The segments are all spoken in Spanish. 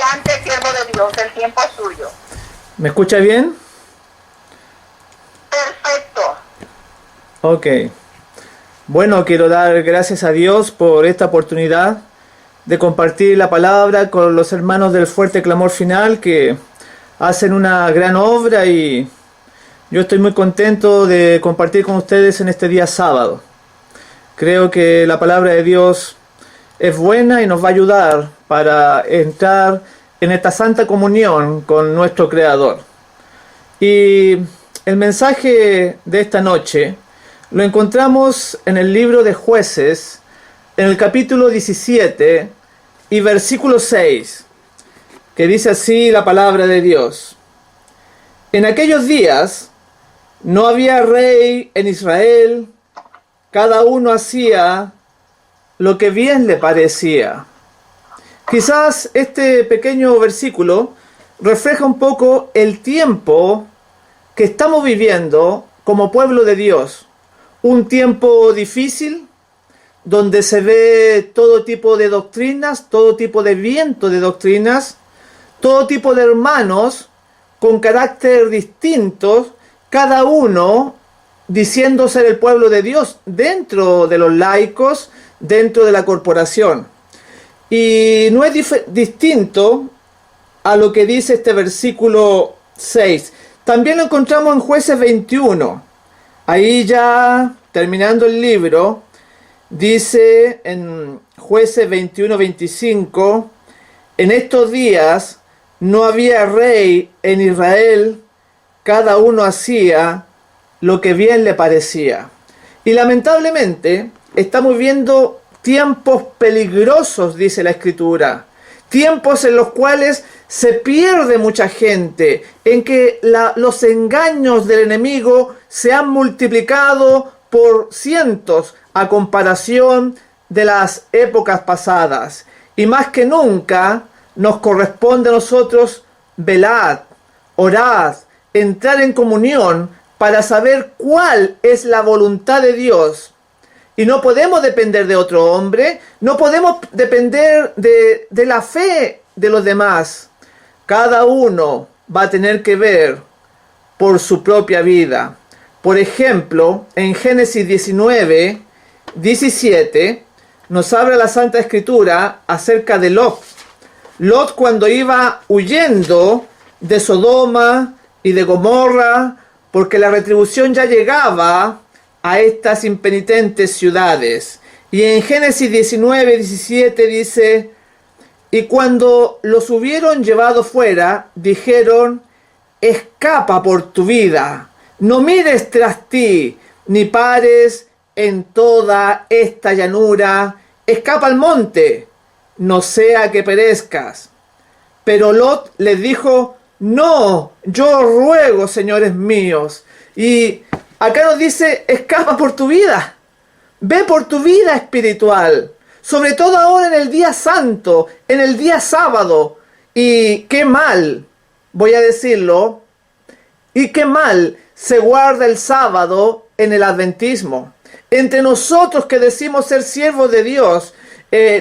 Adelante, siervo de Dios, el tiempo es suyo. ¿Me escucha bien? Perfecto. Ok. Bueno, quiero dar gracias a Dios por esta oportunidad de compartir la palabra con los hermanos del Fuerte Clamor Final que hacen una gran obra y yo estoy muy contento de compartir con ustedes en este día sábado. Creo que la palabra de Dios es buena y nos va a ayudar para entrar en esta santa comunión con nuestro Creador. Y el mensaje de esta noche lo encontramos en el libro de Jueces, en el capítulo 17 y versículo 6, que dice así la palabra de Dios. En aquellos días no había rey en Israel, cada uno hacía lo que bien le parecía. Quizás este pequeño versículo refleja un poco el tiempo que estamos viviendo como pueblo de Dios. Un tiempo difícil, donde se ve todo tipo de doctrinas, todo tipo de viento de doctrinas, todo tipo de hermanos con carácter distintos, cada uno diciendo ser el pueblo de Dios dentro de los laicos, dentro de la corporación. Y no es distinto a lo que dice este versículo 6. También lo encontramos en Jueces 21. Ahí ya, terminando el libro, dice en Jueces 21-25, en estos días no había rey en Israel, cada uno hacía lo que bien le parecía. Y lamentablemente estamos viendo tiempos peligrosos, dice la Escritura. Tiempos en los cuales se pierde mucha gente, en que los engaños del enemigo se han multiplicado por cientos a comparación de las épocas pasadas. Y más que nunca nos corresponde a nosotros velar, orar, entrar en comunión para saber cuál es la voluntad de Dios. Y no podemos depender de otro hombre, no podemos depender de la fe de los demás. Cada uno va a tener que ver por su propia vida. Por ejemplo, en Génesis 19-17 nos habla la Santa Escritura acerca de Lot. Lot, cuando iba huyendo de Sodoma y de Gomorra, porque la retribución ya llegaba a estas impenitentes ciudades. Y en Génesis 19-17 dice: y cuando los hubieron llevado fuera, dijeron: escapa por tu vida, no mires tras ti, ni pares en toda esta llanura, escapa al monte, no sea que perezcas. Pero Lot les dijo: no, yo ruego, señores míos. Y acá nos dice: escapa por tu vida, ve por tu vida espiritual, sobre todo ahora en el día santo, en el día sábado. Y qué mal, voy a decirlo, y qué mal se guarda el sábado en el adventismo. Entre nosotros que decimos ser siervos de Dios,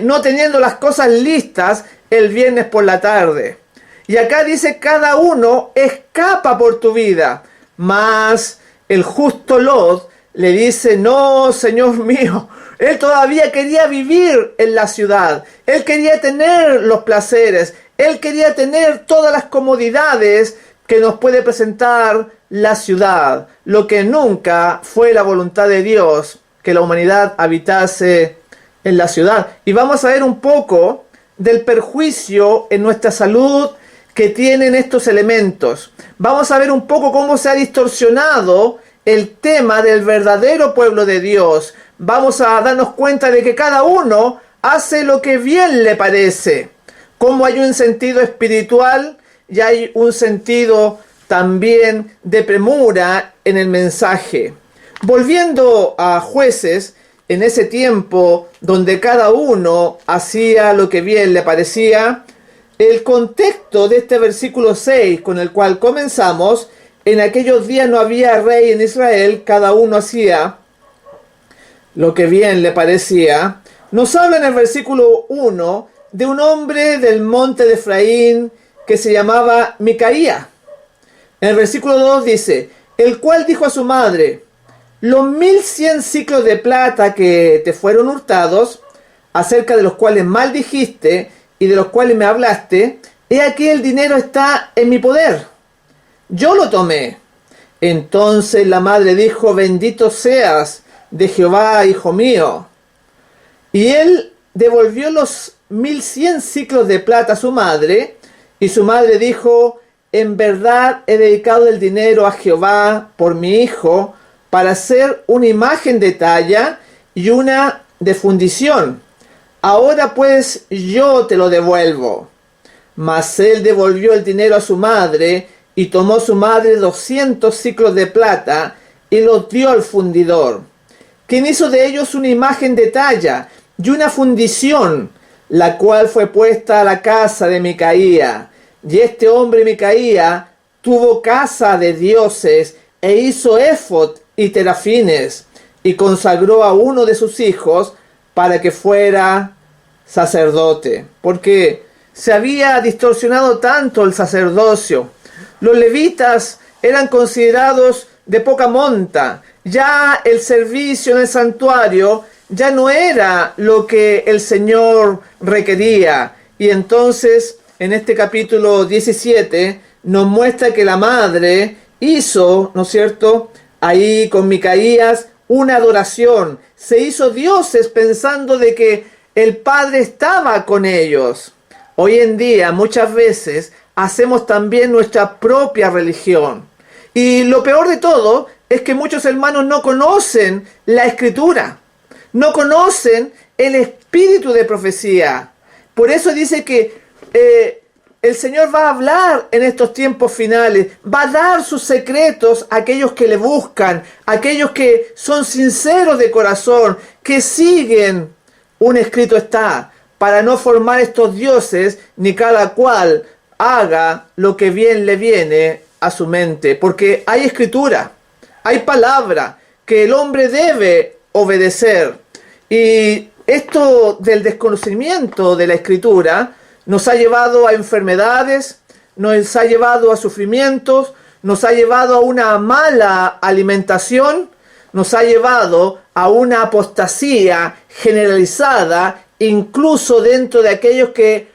no teniendo las cosas listas el viernes por la tarde. Y acá dice: cada uno escapa por tu vida. Mas el justo Lot le dice: no, Señor mío. Él todavía quería vivir en la ciudad. Él quería tener los placeres. Él quería tener todas las comodidades que nos puede presentar la ciudad. Lo que nunca fue la voluntad de Dios, que la humanidad habitase en la ciudad. Y vamos a ver un poco del perjuicio en nuestra salud que tienen estos elementos. Vamos a ver un poco cómo se ha distorsionado el tema del verdadero pueblo de Dios. Vamos a darnos cuenta de que cada uno hace lo que bien le parece. Como hay un sentido espiritual y hay un sentido también de premura en el mensaje. Volviendo a Jueces, en ese tiempo donde cada uno hacía lo que bien le parecía, el contexto de este versículo 6 con el cual comenzamos: en aquellos días no había rey en Israel, cada uno hacía lo que bien le parecía, nos habla en el versículo 1 de un hombre del monte de Efraín que se llamaba Micaía. En el versículo 2 dice, el cual dijo a su madre, los 1100 siclos de plata que te fueron hurtados, acerca de los cuales maldijiste y de los cuales me hablaste, he aquí el dinero está en mi poder. Yo lo tomé. Entonces la madre dijo, bendito seas de Jehová, hijo mío. Y él devolvió los 1100 siclos de plata a su madre, y su madre dijo, en verdad he dedicado el dinero a Jehová por mi hijo, para hacer una imagen de talla y una de fundición. Ahora pues yo te lo devuelvo. Mas él devolvió el dinero a su madre, y tomó su madre 200 siclos de plata, y los dio al fundidor, quien hizo de ellos una imagen de talla y una fundición, la cual fue puesta a la casa de Micaía. Y este hombre Micaía tuvo casa de dioses, e hizo éfod y terafines, y consagró a uno de sus hijos para que fuera sacerdote, porque se había distorsionado tanto el sacerdocio. Los levitas eran considerados de poca monta. Ya el servicio en el santuario ya no era lo que el Señor requería. Y entonces, en este capítulo 17, nos muestra que la madre hizo, ¿no es cierto?, ahí con Micaías una adoración. Se hizo dioses pensando de que el Padre estaba con ellos. Hoy en día, muchas veces, hacemos también nuestra propia religión. Y lo peor de todo es que muchos hermanos no conocen la Escritura. No conocen el espíritu de profecía. Por eso dice que el Señor va a hablar en estos tiempos finales. Va a dar sus secretos a aquellos que le buscan, a aquellos que son sinceros de corazón, que siguen un escrito está, para no formar estos dioses, ni cada cual haga lo que bien le viene a su mente. Porque hay escritura, hay palabra que el hombre debe obedecer. Y esto del desconocimiento de la escritura nos ha llevado a enfermedades, nos ha llevado a sufrimientos, nos ha llevado a una mala alimentación, nos ha llevado a una apostasía generalizada, incluso dentro de aquellos que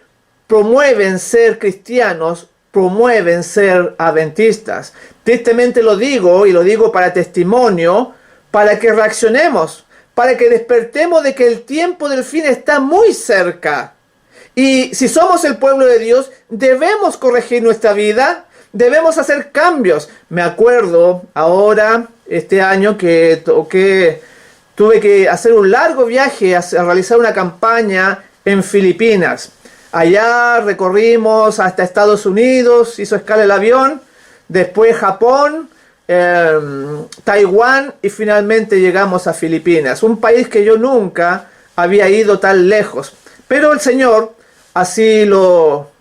promueven ser cristianos, promueven ser adventistas. Tristemente lo digo, y lo digo para testimonio, para que reaccionemos, para que despertemos de que el tiempo del fin está muy cerca. Y si somos el pueblo de Dios, debemos corregir nuestra vida, debemos hacer cambios. Me acuerdo ahora, este año, que tuve que hacer un largo viaje a realizar una campaña en Filipinas. Allá recorrimos hasta Estados Unidos, hizo escala el avión, después Japón, Taiwán y finalmente llegamos a Filipinas. Un país que yo nunca había ido tan lejos. Pero el Señor así lo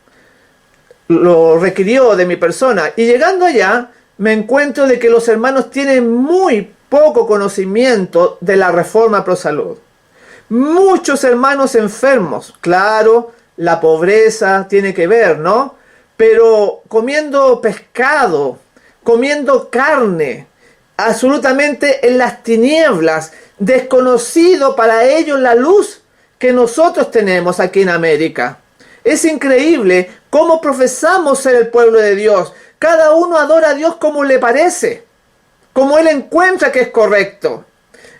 requirió de mi persona. Y llegando allá me encuentro de que los hermanos tienen muy poco conocimiento de la reforma pro salud. Muchos hermanos enfermos, claro, la pobreza tiene que ver, ¿no? Pero comiendo pescado, comiendo carne, absolutamente en las tinieblas, desconocido para ellos la luz que nosotros tenemos aquí en América. Es increíble cómo profesamos ser el pueblo de Dios. Cada uno adora a Dios como le parece, como él encuentra que es correcto.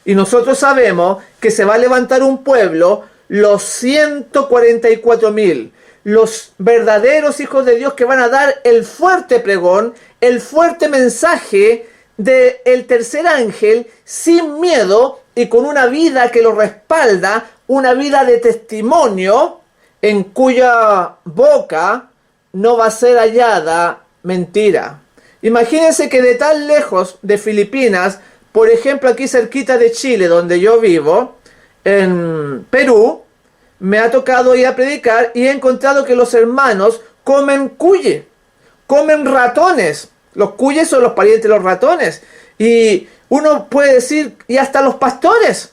Y nosotros sabemos que se va a levantar un pueblo, los 144,000, los verdaderos hijos de Dios que van a dar el fuerte pregón, el fuerte mensaje del tercer ángel, sin miedo y con una vida que lo respalda, una vida de testimonio, en cuya boca no va a ser hallada mentira. Imagínense que de tan lejos de Filipinas, por ejemplo aquí cerquita de Chile, donde yo vivo, en Perú, me ha tocado ir a predicar y he encontrado que los hermanos comen cuye, comen ratones. Los cuyes son los parientes de los ratones. Y uno puede decir, y hasta los pastores.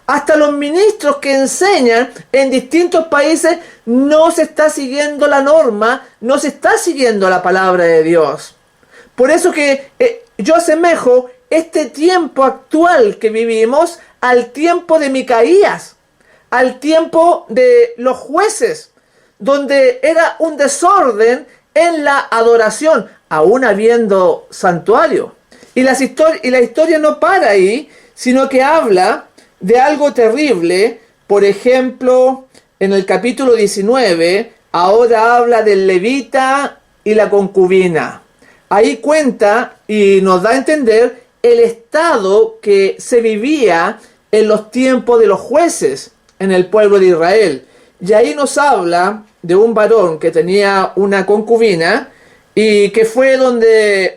Hasta los ministros que enseñan en distintos países no se está siguiendo la norma, no se está siguiendo la palabra de Dios. Por eso que yo asemejo este tiempo actual que vivimos al tiempo de Micaías, al tiempo de los jueces, donde era un desorden en la adoración, aún habiendo santuario. Y la historia no para ahí, sino que habla de algo terrible. Por ejemplo, en el capítulo 19, ahora habla del levita y la concubina. Ahí cuenta y nos da a entender el estado que se vivía en los tiempos de los jueces en el pueblo de Israel. Y ahí nos habla de un varón que tenía una concubina y que fue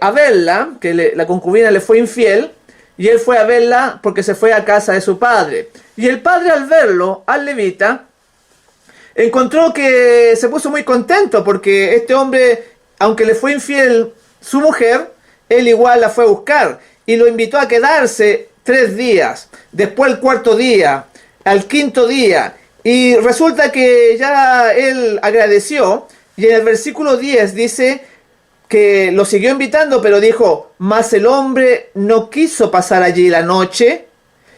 a verla, que la concubina le fue infiel, y él fue a verla porque se fue a casa de su padre. Y el padre, al verlo, al levita, encontró que se puso muy contento porque este hombre, aunque le fue infiel su mujer, él igual la fue a buscar y lo invitó a quedarse 3 días. Después el 4.º día, al 5.º día, y resulta que ya él agradeció, y en el versículo 10 dice que lo siguió invitando, pero dijo: mas el hombre no quiso pasar allí la noche,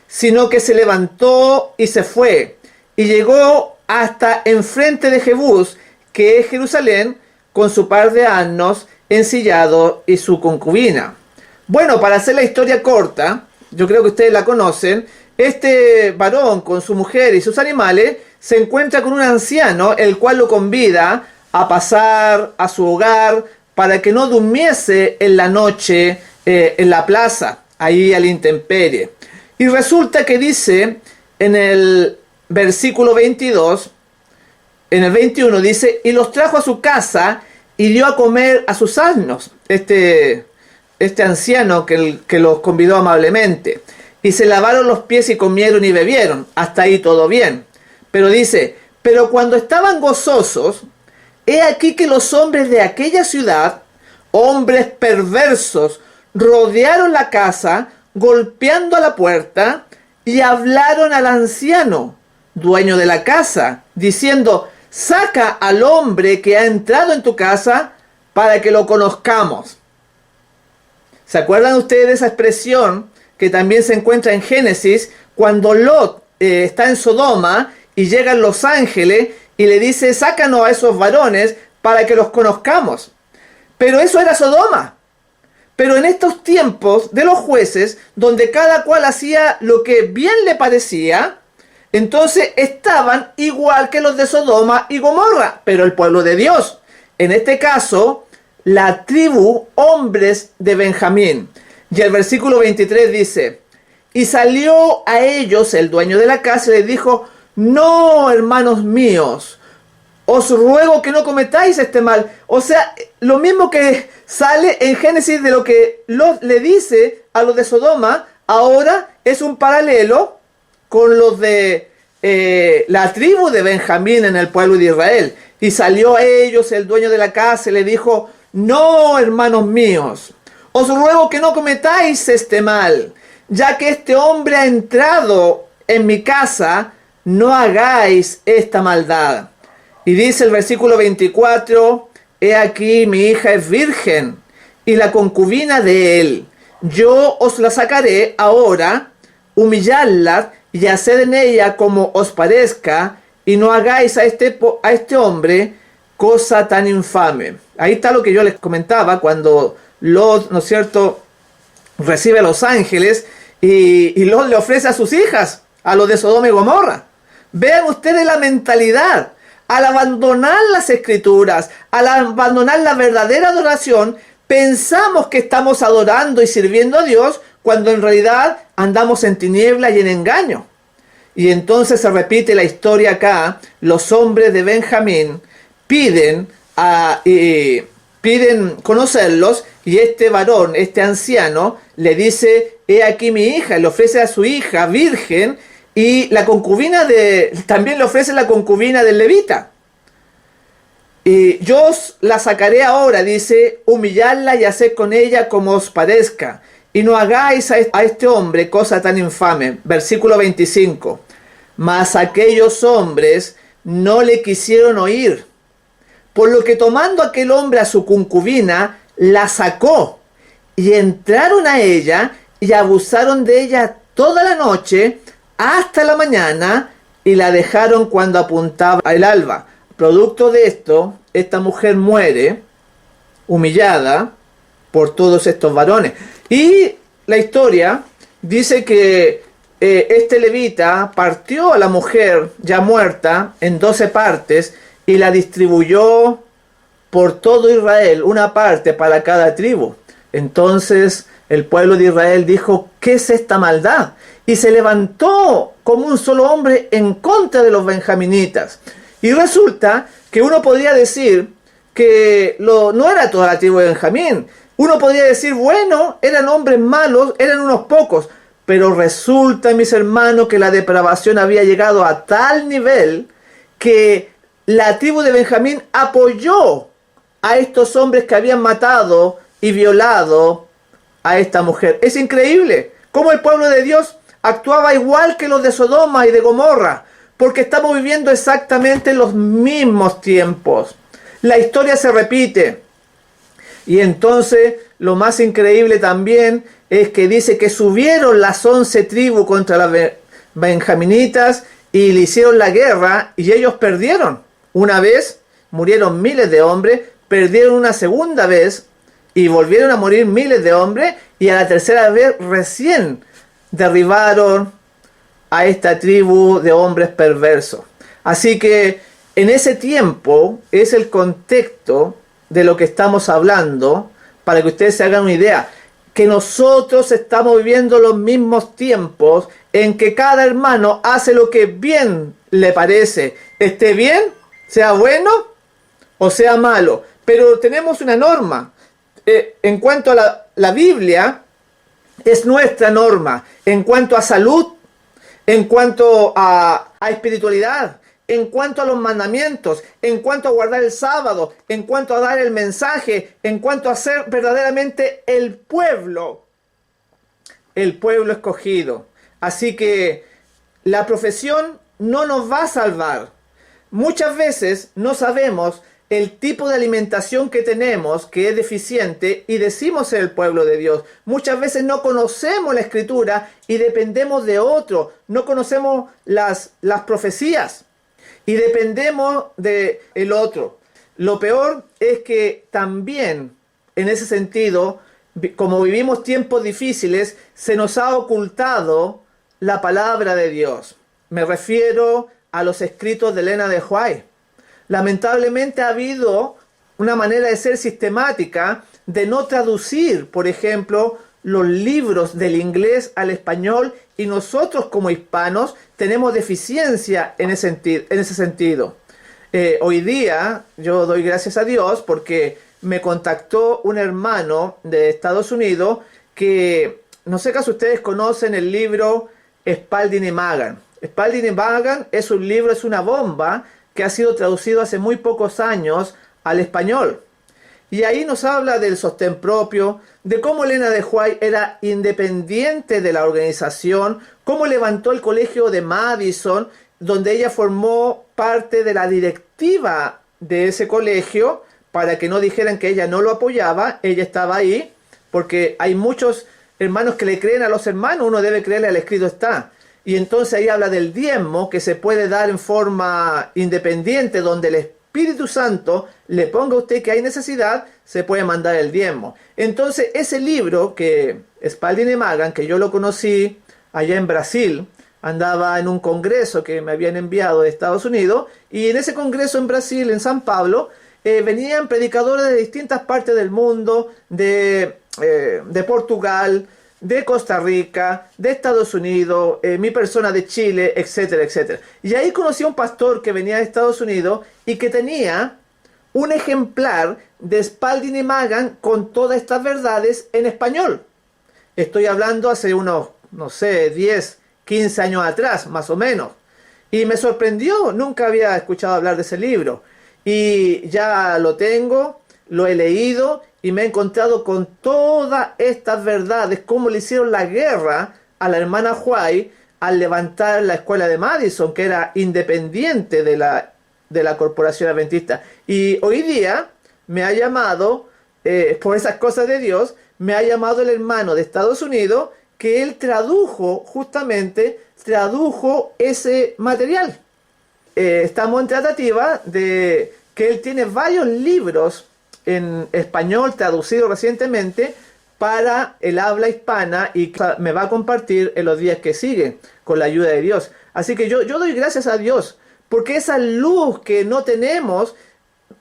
sino que se levantó y se fue, y llegó hasta enfrente de Jebús, que es Jerusalén, con su par de asnos ensillado y su concubina. Bueno, para hacer la historia corta, yo creo que ustedes la conocen, este varón con su mujer y sus animales se encuentra con un anciano, el cual lo convida a pasar a su hogar para que no durmiese en la noche en la plaza, ahí a la intemperie. Y resulta que dice en el versículo 22, en el 21 dice: y los trajo a su casa y dio a comer a sus asnos, este anciano que los convidó amablemente. Y se lavaron los pies y comieron y bebieron. Hasta ahí todo bien. Pero dice: pero cuando estaban gozosos, he aquí que los hombres de aquella ciudad, hombres perversos, rodearon la casa, golpeando a la puerta, y hablaron al anciano, dueño de la casa, diciendo: saca al hombre que ha entrado en tu casa para que lo conozcamos. ¿Se acuerdan ustedes de esa expresión que también se encuentra en Génesis, cuando Lot está en Sodoma y llegan los ángeles y le dice: sácanos a esos varones para que los conozcamos? Pero eso era Sodoma. Pero en estos tiempos de los jueces, donde cada cual hacía lo que bien le parecía, entonces estaban igual que los de Sodoma y Gomorra, pero el pueblo de Dios. En este caso, la tribu hombres de Benjamín. Y el versículo 23 dice: y salió a ellos el dueño de la casa y les dijo: no, hermanos míos, os ruego que no cometáis este mal. O sea, lo mismo que sale en Génesis de lo que Lot le dice a los de Sodoma, ahora es un paralelo con los de la tribu de Benjamín en el pueblo de Israel. Y salió a ellos el dueño de la casa y le dijo: no, hermanos míos, os ruego que no cometáis este mal, ya que este hombre ha entrado en mi casa, no hagáis esta maldad. Y dice el versículo 24: he aquí mi hija es virgen, y la concubina de él. Yo os la sacaré ahora, humilladla, y haced en ella como os parezca, y no hagáis a este hombre cosa tan infame. Ahí está lo que yo les comentaba cuando Lot, ¿no es cierto?, recibe a los ángeles y Lot le ofrece a sus hijas, a los de Sodoma y Gomorra. Vean ustedes la mentalidad. Al abandonar las escrituras, al abandonar la verdadera adoración, pensamos que estamos adorando y sirviendo a Dios, cuando en realidad andamos en tiniebla y en engaño. Y entonces se repite la historia acá. Los hombres de Benjamín piden conocerlos, y este varón, este anciano, le dice: he aquí mi hija, le ofrece a su hija virgen, y la concubina también le ofrece la concubina del levita. Y yo os la sacaré ahora, dice, humilladla y haced con ella como os parezca, y no hagáis a este hombre cosa tan infame. Versículo 25. Mas aquellos hombres no le quisieron oír, por lo que tomando aquel hombre a su concubina, la sacó, y entraron a ella, y abusaron de ella toda la noche, hasta la mañana, y la dejaron cuando apuntaba el alba. Producto de esto, esta mujer muere, humillada por todos estos varones. Y la historia dice que este levita partió a la mujer ya muerta en 12 partes y la distribuyó por todo Israel, una parte para cada tribu. Entonces el pueblo de Israel dijo, ¿qué es esta maldad? Y se levantó como un solo hombre en contra de los benjaminitas. Y resulta que uno podría decir que no era toda la tribu de Benjamín. Uno podría decir, bueno, eran hombres malos, eran unos pocos. Pero resulta, mis hermanos, que la depravación había llegado a tal nivel que la tribu de Benjamín apoyó a estos hombres que habían matado y violado a esta mujer. Es increíble cómo el pueblo de Dios actuaba igual que los de Sodoma y de Gomorra, porque estamos viviendo exactamente los mismos tiempos. La historia se repite. Y entonces lo más increíble también es que dice que subieron las 11 tribus contra las benjaminitas y le hicieron la guerra y ellos perdieron. Una vez murieron miles de hombres, perdieron una segunda vez y volvieron a morir miles de hombres, y a la tercera vez recién derribaron a esta tribu de hombres perversos. Así que en ese tiempo es el contexto de lo que estamos hablando, para que ustedes se hagan una idea, que nosotros estamos viviendo los mismos tiempos en que cada hermano hace lo que bien le parece, esté bien, sea bueno o sea malo, pero tenemos una norma. En cuanto a la Biblia, es nuestra norma, en cuanto a salud, en cuanto a espiritualidad, en cuanto a los mandamientos, en cuanto a guardar el sábado, en cuanto a dar el mensaje, en cuanto a ser verdaderamente el pueblo escogido. Así que la profesión no nos va a salvar. Muchas veces no sabemos el tipo de alimentación que tenemos, que es deficiente, y decimos ser el pueblo de Dios. Muchas veces no conocemos la Escritura y dependemos de otro. No conocemos las profecías y dependemos de el otro. Lo peor es que también, en ese sentido, como vivimos tiempos difíciles, se nos ha ocultado la palabra de Dios. Me refiero a los escritos de Elena de White. Lamentablemente ha habido una manera de ser sistemática de no traducir, por ejemplo, los libros del inglés al español, y nosotros como hispanos tenemos deficiencia en ese sentido. Hoy día yo doy gracias a Dios porque me contactó un hermano de Estados Unidos que, no sé si ustedes conocen el libro Spalding y Magan. Spalding y Magan es un libro, es una bomba que ha sido traducido hace muy pocos años al español. Y ahí nos habla del sostén propio, de cómo Elena de White era independiente de la organización, cómo levantó el colegio de Madison, donde ella formó parte de la directiva de ese colegio, para que no dijeran que ella no lo apoyaba. Ella estaba ahí, porque hay muchos hermanos que le creen a los hermanos, uno debe creerle al escrito está. Y entonces ahí habla del diezmo, que se puede dar en forma independiente, donde el Espíritu Santo le ponga a usted que hay necesidad, se puede mandar el diezmo. Entonces ese libro que Spalding y Magan, que yo lo conocí allá en Brasil, andaba en un congreso que me habían enviado de Estados Unidos, y en ese congreso en Brasil, en San Pablo, venían predicadores de distintas partes del mundo, de Portugal, de Costa Rica, de Estados Unidos, mi persona de Chile, etcétera, etcétera. Y ahí conocí a un pastor que venía de Estados Unidos y que tenía un ejemplar de Spalding y Magan con todas estas verdades en español. Estoy hablando hace unos, no sé, 10, 15 años atrás, más o menos. Y me sorprendió, nunca había escuchado hablar de ese libro. Y ya lo tengo, lo he leído y me he encontrado con todas estas verdades, cómo le hicieron la guerra a la hermana White al levantar la escuela de Madison, que era independiente de la corporación adventista. Y hoy día me ha llamado, por esas cosas de Dios, me ha llamado el hermano de Estados Unidos, que él justamente tradujo ese material. Estamos en tratativa de que él tiene varios libros en español traducidos recientemente para el habla hispana y me va a compartir en los días que siguen con la ayuda de Dios. Así que yo doy gracias a Dios porque esa luz que no tenemos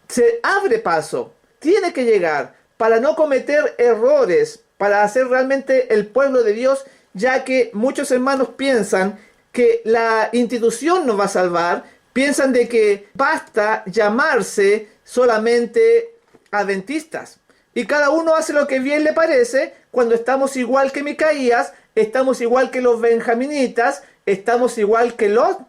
se abre paso, tiene que llegar para no cometer errores, para hacer realmente el pueblo de Dios, ya que muchos hermanos piensan que la institución nos va a salvar, piensan de que basta llamarse solamente adventistas. Y cada uno hace lo que bien le parece cuando estamos igual que Micaías, estamos igual que los benjaminitas, estamos igual que Lot,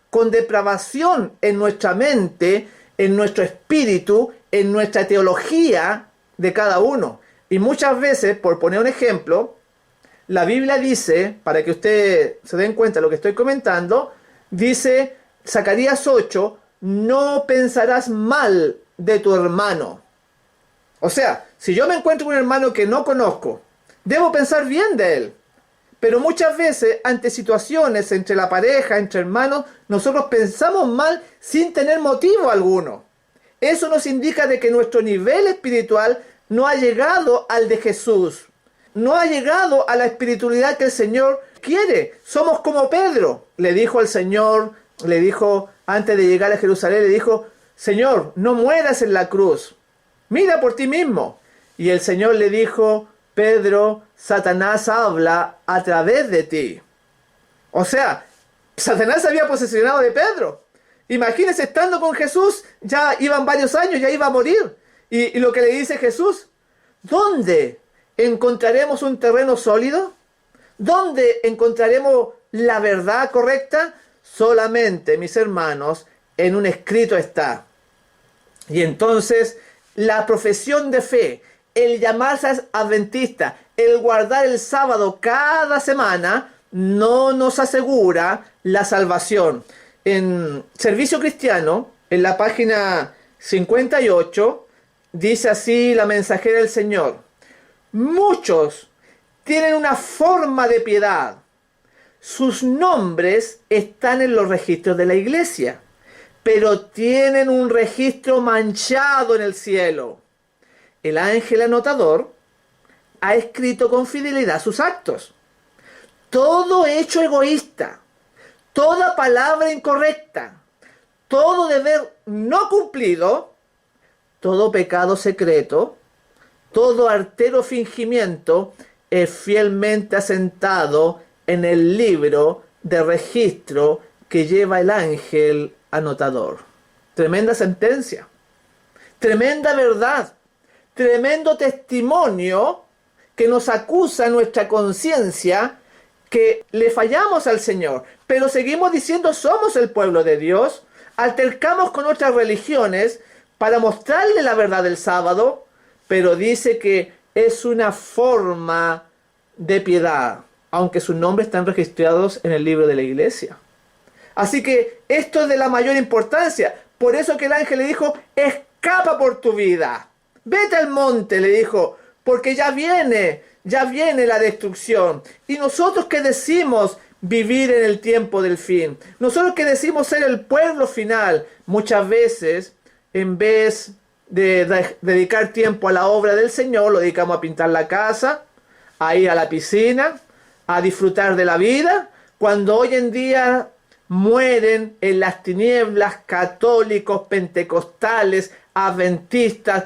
con depravación en nuestra mente, en nuestro espíritu, en nuestra teología de cada uno. Y muchas veces, por poner un ejemplo, la Biblia dice, para que ustedes se den cuenta de lo que estoy comentando, dice Zacarías 8, no pensarás mal de tu hermano. O sea, si yo me encuentro con un hermano que no conozco, debo pensar bien de él. Pero muchas veces, ante situaciones entre la pareja, entre hermanos, nosotros pensamos mal sin tener motivo alguno. Eso nos indica de que nuestro nivel espiritual no ha llegado al de Jesús. No ha llegado a la espiritualidad que el Señor quiere. Somos como Pedro. Le dijo al Señor, le dijo antes de llegar a Jerusalén, le dijo, Señor, no mueras en la cruz. Mira por ti mismo. Y el Señor le dijo, Pedro, Satanás habla a través de ti. O sea, Satanás se había posesionado de Pedro. Imagínense, estando con Jesús, ya iban varios años, ya iba a morir. Y lo que le dice Jesús, ¿dónde encontraremos un terreno sólido? ¿Dónde encontraremos la verdad correcta? Solamente, mis hermanos, en un escrito está. Y entonces, la profesión de fe, el llamarse adventista, el guardar el sábado cada semana, no nos asegura la salvación. En Servicio Cristiano, en la página 58, dice así la mensajera del Señor: muchos tienen una forma de piedad. Sus nombres están en los registros de la iglesia, pero tienen un registro manchado en el cielo. El ángel anotador ha escrito con fidelidad sus actos. Todo hecho egoísta, toda palabra incorrecta, todo deber no cumplido, todo pecado secreto, todo artero fingimiento es fielmente asentado en el libro de registro que lleva el ángel anotador. Tremenda sentencia, tremenda verdad, tremendo testimonio que nos acusa nuestra conciencia que le fallamos al Señor, pero seguimos diciendo somos el pueblo de Dios, altercamos con otras religiones para mostrarle la verdad del sábado, pero dice que es una forma de piedad, aunque sus nombres están registrados en el libro de la iglesia. Así que esto es de la mayor importancia. Por eso que el ángel le dijo, escapa por tu vida. Vete al monte, le dijo, porque ya viene la destrucción. Y nosotros que decimos vivir en el tiempo del fin, nosotros que decimos ser el pueblo final, muchas veces, en vez de dedicar tiempo a la obra del Señor, lo dedicamos a pintar la casa, a ir a la piscina, a disfrutar de la vida, cuando hoy en día mueren en las tinieblas católicos, pentecostales, adventistas.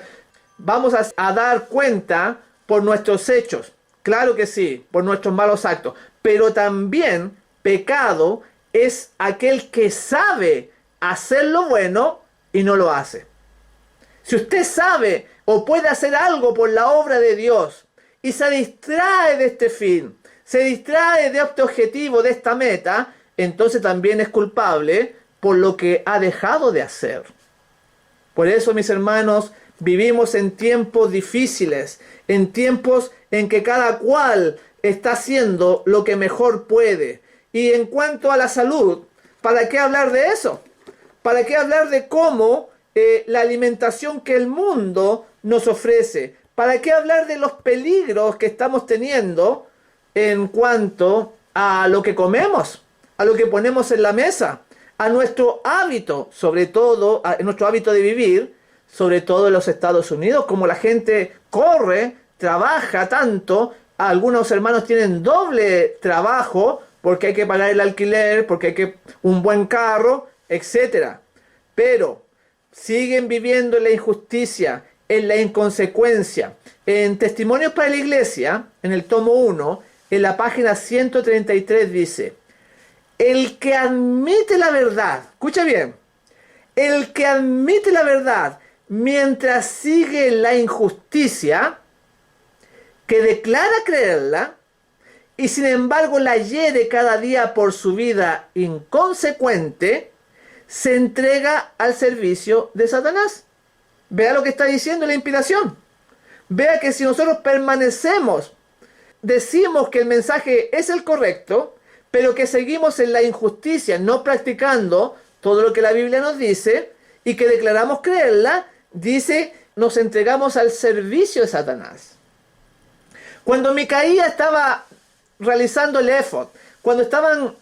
Vamos a dar cuenta por nuestros hechos, claro que sí, por nuestros malos actos, pero también pecado es aquel que sabe hacer lo bueno y no lo hace. Si usted sabe o puede hacer algo por la obra de Dios y se distrae de este fin, se distrae de este objetivo, de esta meta, entonces también es culpable por lo que ha dejado de hacer. Por eso, mis hermanos, Vivimos en tiempos difíciles, en tiempos en que cada cual está haciendo lo que mejor puede. Y en cuanto a la salud, ¿para qué hablar de eso? ¿Para qué hablar de cómo la alimentación que el mundo nos ofrece? ¿Para qué hablar de los peligros que estamos teniendo en cuanto a lo que comemos, a lo que ponemos en la mesa, a nuestro hábito, sobre todo, a nuestro hábito de vivir, sobre todo en los Estados Unidos, como la gente corre, trabaja tanto, algunos hermanos tienen doble trabajo porque hay que pagar el alquiler, porque hay que un buen carro, etcétera. Pero siguen viviendo en la injusticia, en la inconsecuencia. En Testimonios para la Iglesia, en el tomo 1, en la página 133 dice: el que admite la verdad, escucha bien, el que admite la verdad mientras sigue la injusticia, que declara creerla, y sin embargo la hiere cada día por su vida inconsecuente, se entrega al servicio de Satanás. Vea lo que está diciendo la inspiración. Vea que si nosotros permanecemos, decimos que el mensaje es el correcto, pero que seguimos en la injusticia, no practicando todo lo que la Biblia nos dice, y que declaramos creerla, dice, nos entregamos al servicio de Satanás. Cuando Micaía estaba realizando el éfod, cuando estaban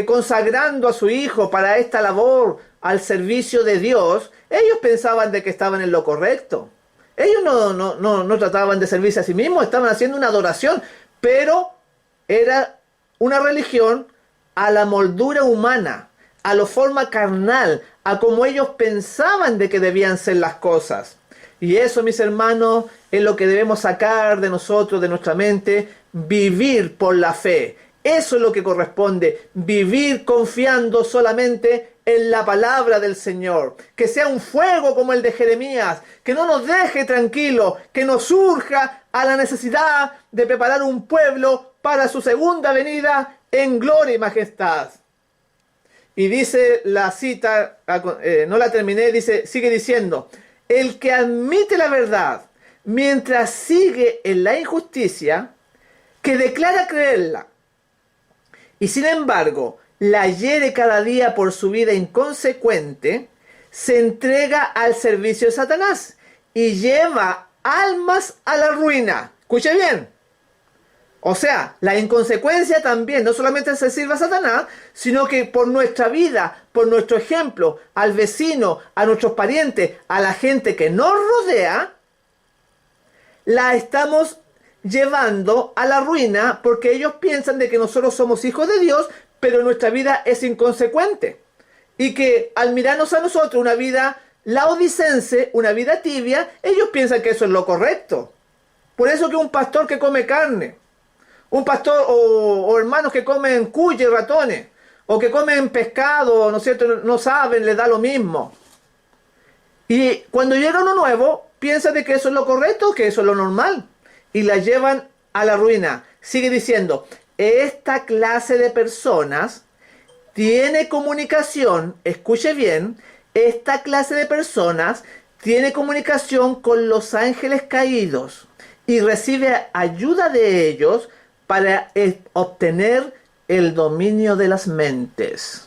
consagrando a su hijo para esta labor al servicio de Dios, ellos pensaban de que estaban en lo correcto. Ellos no trataban de servirse a sí mismos, estaban haciendo una adoración, pero era una religión a la moldura humana, a la forma carnal, a como ellos pensaban de que debían ser las cosas. Y eso, mis hermanos, es lo que debemos sacar de nosotros, de nuestra mente, vivir por la fe. Eso es lo que corresponde, vivir confiando solamente en la palabra del Señor. Que sea un fuego como el de Jeremías, que no nos deje tranquilos, que nos surja a la necesidad de preparar un pueblo para su segunda venida en gloria y majestad. Y dice la cita, no la terminé, sigue diciendo: el que admite la verdad mientras sigue en la injusticia, que declara creerla, y sin embargo la hiere cada día por su vida inconsecuente, se entrega al servicio de Satanás y lleva almas a la ruina. Escuche bien. O sea, la inconsecuencia también no solamente se sirve a Satanás, sino que por nuestra vida, por nuestro ejemplo, al vecino, a nuestros parientes, a la gente que nos rodea, la estamos llevando a la ruina porque ellos piensan de que nosotros somos hijos de Dios, pero nuestra vida es inconsecuente. Y que al mirarnos a nosotros una vida laodicense, una vida tibia, ellos piensan que eso es lo correcto. Por eso que un pastor que come carne, un pastor o hermanos que comen cuya y ratones, o que comen pescado, ¿no es cierto?, no saben, les da lo mismo. Y cuando llega uno nuevo, piensa de que eso es lo correcto, que eso es lo normal, y la llevan a la ruina. Sigue diciendo: esta clase de personas tiene comunicación, escuche bien, esta clase de personas tiene comunicación con los ángeles caídos y recibe ayuda de ellos para obtener el dominio de las mentes.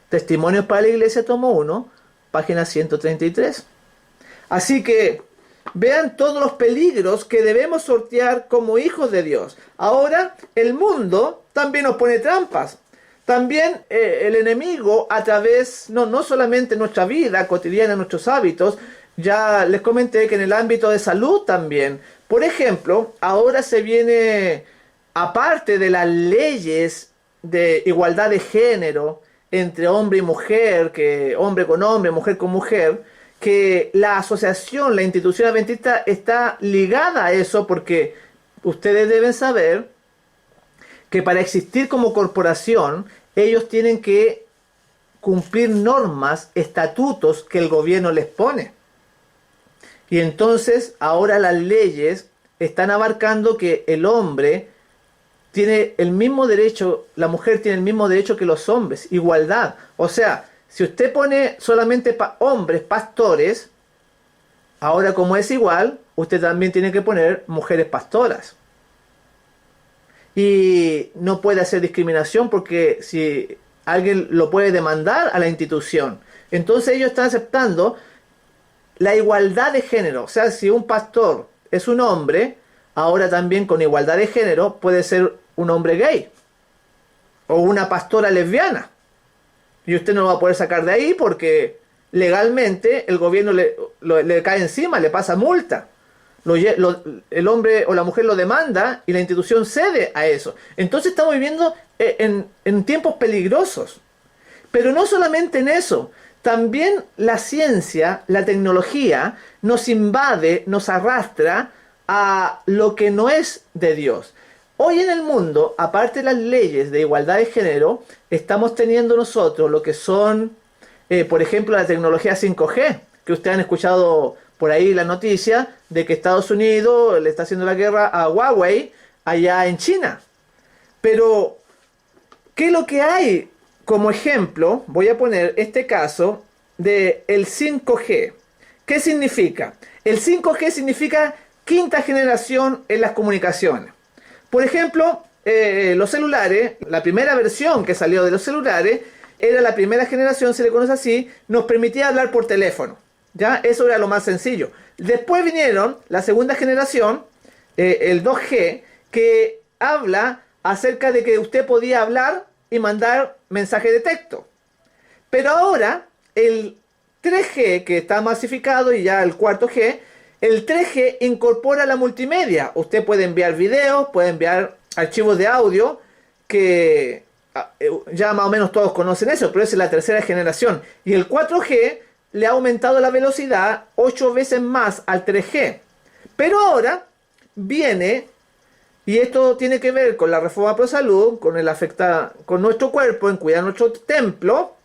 Testimonios para la Iglesia, tomo 1, página 133. Así que vean todos los peligros que debemos sortear como hijos de Dios. Ahora, el mundo también nos pone trampas. También el enemigo, a través, no solamente nuestra vida cotidiana, nuestros hábitos, ya les comenté que en el ámbito de salud también. Por ejemplo, ahora se viene, aparte de las leyes de igualdad de género entre hombre y mujer, que hombre con hombre, mujer con mujer, que la asociación, la institución adventista está ligada a eso, porque ustedes deben saber que para existir como corporación, ellos tienen que cumplir normas, estatutos que el gobierno les pone. Y entonces ahora las leyes están abarcando que el hombre tiene el mismo derecho, la mujer tiene el mismo derecho que los hombres, igualdad. O sea, si usted pone solamente hombres, pastores, Ahora, como es igual, usted también tiene que poner mujeres pastoras. Y no puede hacer discriminación porque si alguien lo puede demandar a la institución. Entonces ellos están aceptando la igualdad de género. O sea, si un pastor es un hombre, ahora también con igualdad de género puede ser un hombre gay o una pastora lesbiana. Y usted no lo va a poder sacar de ahí porque legalmente el gobierno le cae encima, le pasa multa. El hombre o la mujer lo demanda y la institución cede a eso. Entonces estamos viviendo en tiempos peligrosos. Pero no solamente en eso, también la ciencia, la tecnología nos invade, nos arrastra a lo que no es de Dios. Hoy en el mundo, aparte de las leyes de igualdad de género, estamos teniendo nosotros lo que son, por ejemplo, la tecnología 5G, que ustedes han escuchado por ahí la noticia de que Estados Unidos le está haciendo la guerra a Huawei allá en China. Pero, ¿qué es lo que hay? Como ejemplo, voy a poner este caso de el 5G. ¿Qué significa? El 5G significa quinta generación en las comunicaciones. Por ejemplo, los celulares, la primera versión que salió de los celulares, era la primera generación, se le conoce así, nos permitía hablar por teléfono. ¿Ya? Eso era lo más sencillo. Después vinieron la segunda generación, el 2G, que habla acerca de que usted podía hablar y mandar mensaje de texto. Pero ahora, el 3G, que está masificado, y ya el 4G, el 3G incorpora la multimedia. Usted puede enviar videos, puede enviar archivos de audio, que ya más o menos todos conocen eso, pero esa es la tercera generación. Y el 4G le ha aumentado la velocidad 8 veces más al 3G. Pero ahora viene, y esto tiene que ver con la reforma pro salud, con nuestro cuerpo, en cuidar nuestro templo,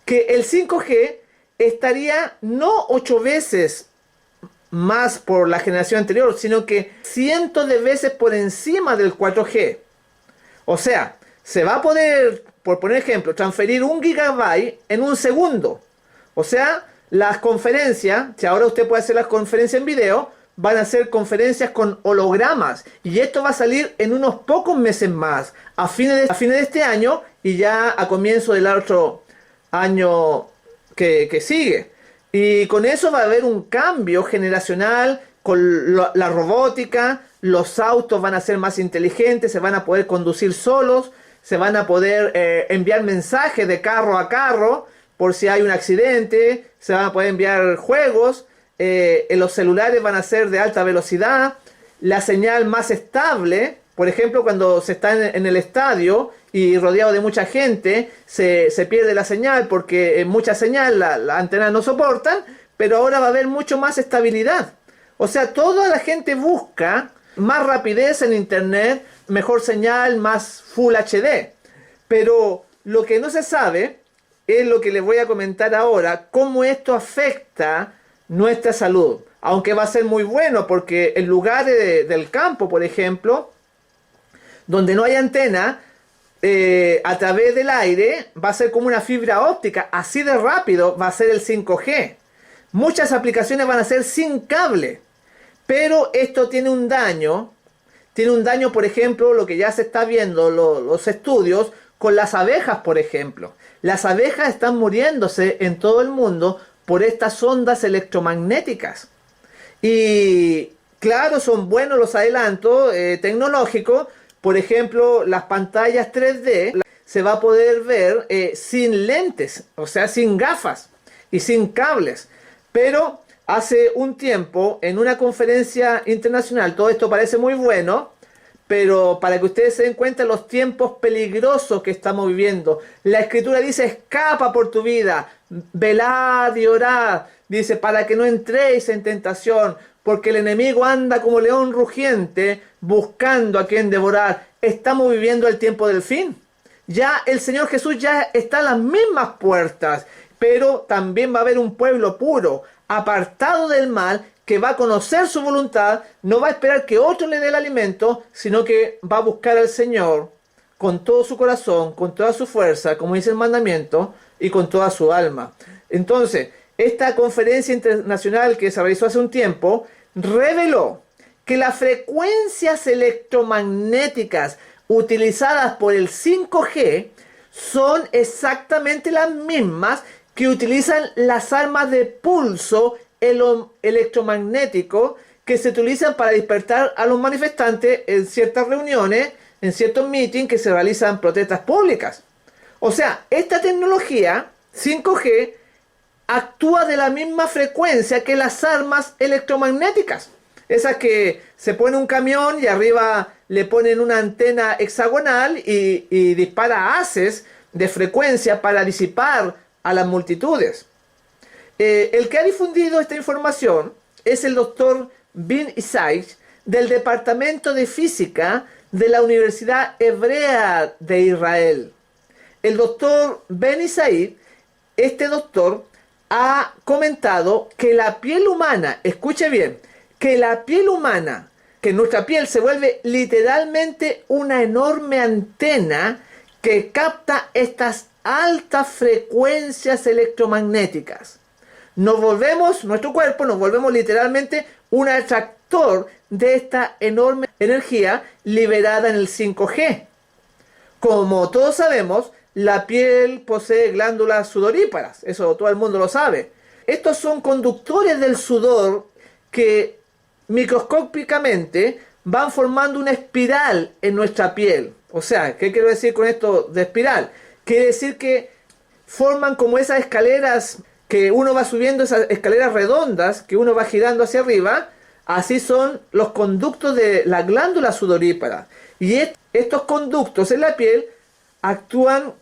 que el 5G estaría no 8 veces más por la generación anterior, sino que cientos de veces por encima del 4G. O sea, se va a poder, por poner ejemplo, transferir 1 gigabyte en un segundo. O sea, las conferencias, si ahora usted puede hacer las conferencias en video, van a ser conferencias con hologramas. Y esto va a salir en unos pocos meses más, a fines de este año y ya a comienzo del otro año que sigue. Y con eso va a haber un cambio generacional con la robótica, los autos van a ser más inteligentes, se van a poder conducir solos, se van a poder enviar mensajes de carro a carro por si hay un accidente, se van a poder enviar juegos, los celulares van a ser de alta velocidad, la señal más estable, por ejemplo cuando se está en el estadio y rodeado de mucha gente, se pierde la señal porque mucha señal la antena no soportan, pero ahora va a haber mucho más estabilidad. O sea, toda la gente busca más rapidez en internet, mejor señal, más Full HD. Pero lo que no se sabe es lo que les voy a comentar ahora, cómo esto afecta nuestra salud. Aunque va a ser muy bueno porque en lugares del campo, por ejemplo, donde no hay antena, a través del aire va a ser como una fibra óptica, así de rápido va a ser el 5G. Muchas aplicaciones van a ser sin cable, pero esto tiene un daño, por ejemplo, lo que ya se está viendo, los estudios, con las abejas, por ejemplo. Las abejas están muriéndose en todo el mundo por estas ondas electromagnéticas. Y claro, son buenos los adelantos tecnológicos. Por ejemplo, las pantallas 3D se va a poder ver sin lentes, o sea, sin gafas y sin cables. Pero hace un tiempo, en una conferencia internacional, todo esto parece muy bueno, pero para que ustedes se den cuenta de los tiempos peligrosos que estamos viviendo. La Escritura dice, escapa por tu vida, velad y orad. Dice, para que no entréis en tentación, porque el enemigo anda como león rugiente, buscando a quien devorar. Estamos viviendo el tiempo del fin. Ya el Señor Jesús ya está a las mismas puertas, pero también va a haber un pueblo puro, apartado del mal, que va a conocer su voluntad, no va a esperar que otro le dé el alimento, sino que va a buscar al Señor con todo su corazón, con toda su fuerza, como dice el mandamiento, y con toda su alma. Entonces, esta conferencia internacional que se realizó hace un tiempo reveló que las frecuencias electromagnéticas utilizadas por el 5G son exactamente las mismas que utilizan las armas de pulso electromagnético que se utilizan para despertar a los manifestantes en ciertas reuniones, en ciertos meetings que se realizan protestas públicas. O sea, esta tecnología 5G actúa de la misma frecuencia que las armas electromagnéticas. Esas que se pone un camión y arriba le ponen una antena hexagonal y dispara haces de frecuencia para disipar a las multitudes. El que ha difundido esta información es el doctor Ben Isai del Departamento de Física de la Universidad Hebrea de Israel. El doctor Ben Isai, este doctor, ha comentado que la piel humana, escuche bien, que la piel humana, que nuestra piel se vuelve literalmente una enorme antena que capta estas altas frecuencias electromagnéticas. Nuestro cuerpo nos volvemos literalmente un atractor de esta enorme energía liberada en el 5G. Como todos sabemos, la piel posee glándulas sudoríparas, eso todo el mundo lo sabe. Estos son conductores del sudor que microscópicamente van formando una espiral en nuestra piel. O sea, ¿qué quiero decir con esto de espiral? Quiere decir que forman como esas escaleras que uno va subiendo, esas escaleras redondas que uno va girando hacia arriba. Así son los conductos de la glándula sudorípara. Y estos conductos en la piel actúan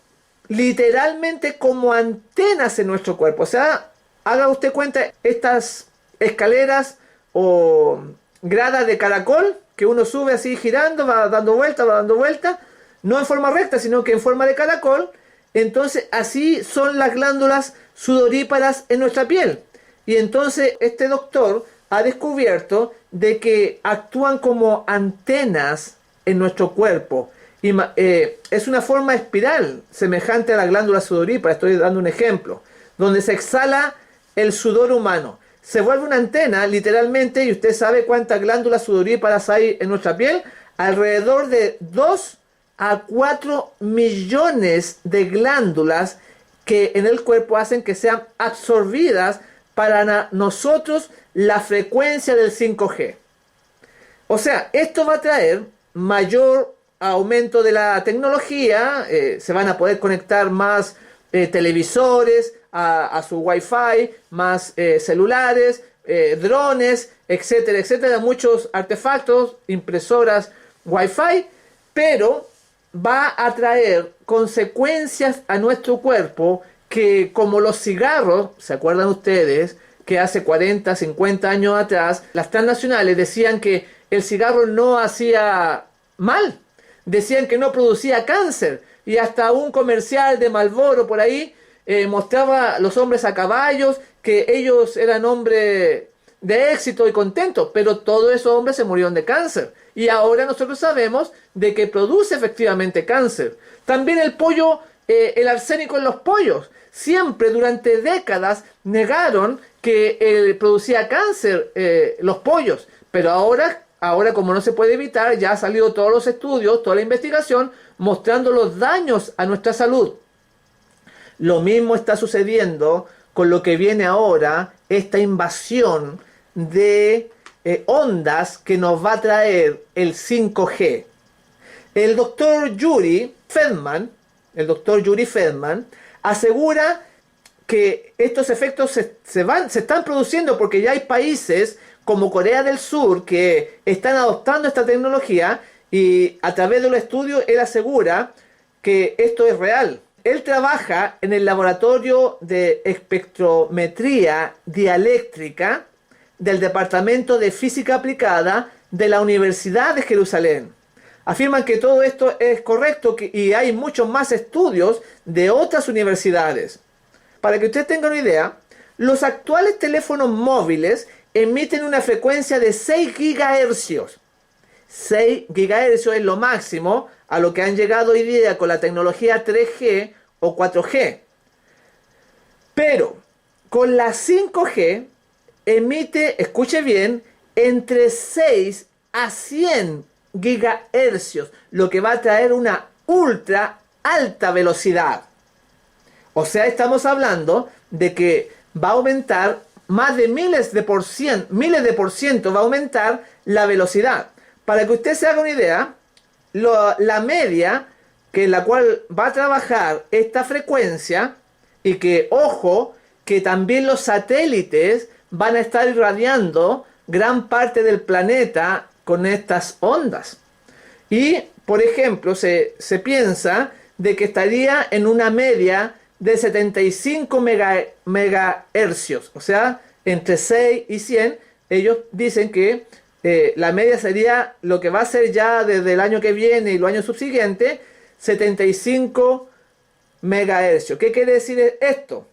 literalmente como antenas en nuestro cuerpo. O sea, haga usted cuenta estas escaleras o gradas de caracol que uno sube así girando, va dando vuelta, no en forma recta, sino que en forma de caracol. Entonces así son las glándulas sudoríparas en nuestra piel. Y entonces este doctor ha descubierto de que actúan como antenas en nuestro cuerpo. Y es una forma espiral semejante a la glándula sudorípara. Estoy dando un ejemplo, donde se exhala el sudor humano. Se vuelve una antena literalmente, y usted sabe cuántas glándulas sudoríparas hay en nuestra piel. Alrededor de 2 a 4 millones de glándulas que en el cuerpo hacen que sean absorbidas para nosotros la frecuencia del 5G. O sea, esto va a traer mayor aumento de la tecnología, se van a poder conectar más televisores a su Wi-Fi, más celulares, drones, etcétera, etcétera, muchos artefactos, impresoras Wi-Fi, pero va a traer consecuencias a nuestro cuerpo que, como los cigarros, ¿se acuerdan ustedes? Que hace 40, 50 años atrás, las transnacionales decían que el cigarro no hacía mal, decían que no producía cáncer, y hasta un comercial de Marlboro por ahí mostraba a los hombres a caballos, que ellos eran hombres de éxito y contentos, pero todos esos hombres se murieron de cáncer. Y ahora nosotros sabemos de que produce efectivamente cáncer. También el pollo, el arsénico en los pollos. Siempre durante décadas negaron que producía cáncer los pollos, pero ahora como no se puede evitar, ya han salido todos los estudios, toda la investigación mostrando los daños a nuestra salud. Lo mismo está sucediendo con lo que viene ahora, esta invasión de ondas que nos va a traer el 5G. El doctor Yuri Feldman asegura que estos efectos se están produciendo porque ya hay países como Corea del Sur que están adoptando esta tecnología, y a través de los estudios él asegura que esto es real. Él trabaja en el laboratorio de espectrometría dieléctrica del Departamento de Física Aplicada de la Universidad de Jerusalén. Afirman que todo esto es correcto y hay muchos más estudios de otras universidades. Para que usted tenga una idea, los actuales teléfonos móviles emiten una frecuencia de 6 gigahercios. 6 gigahercios es lo máximo a lo que han llegado hoy día con la tecnología 3G o 4G. Pero con la 5G emite, escuche bien, entre 6 a 100 gigahercios, lo que va a traer una ultra alta velocidad. O sea, estamos hablando de que va a aumentar más de miles de por ciento va a aumentar la velocidad. Para que usted se haga una idea, la media que en la cual va a trabajar esta frecuencia, y que, ojo, que también los satélites van a estar irradiando gran parte del planeta con estas ondas. Y, por ejemplo, se piensa de que estaría en una media de 75 megahercios, o sea, entre 6 y 100, ellos dicen que la media sería lo que va a ser ya desde el año que viene y los años subsiguientes, 75 megahercios. ¿Qué quiere decir esto?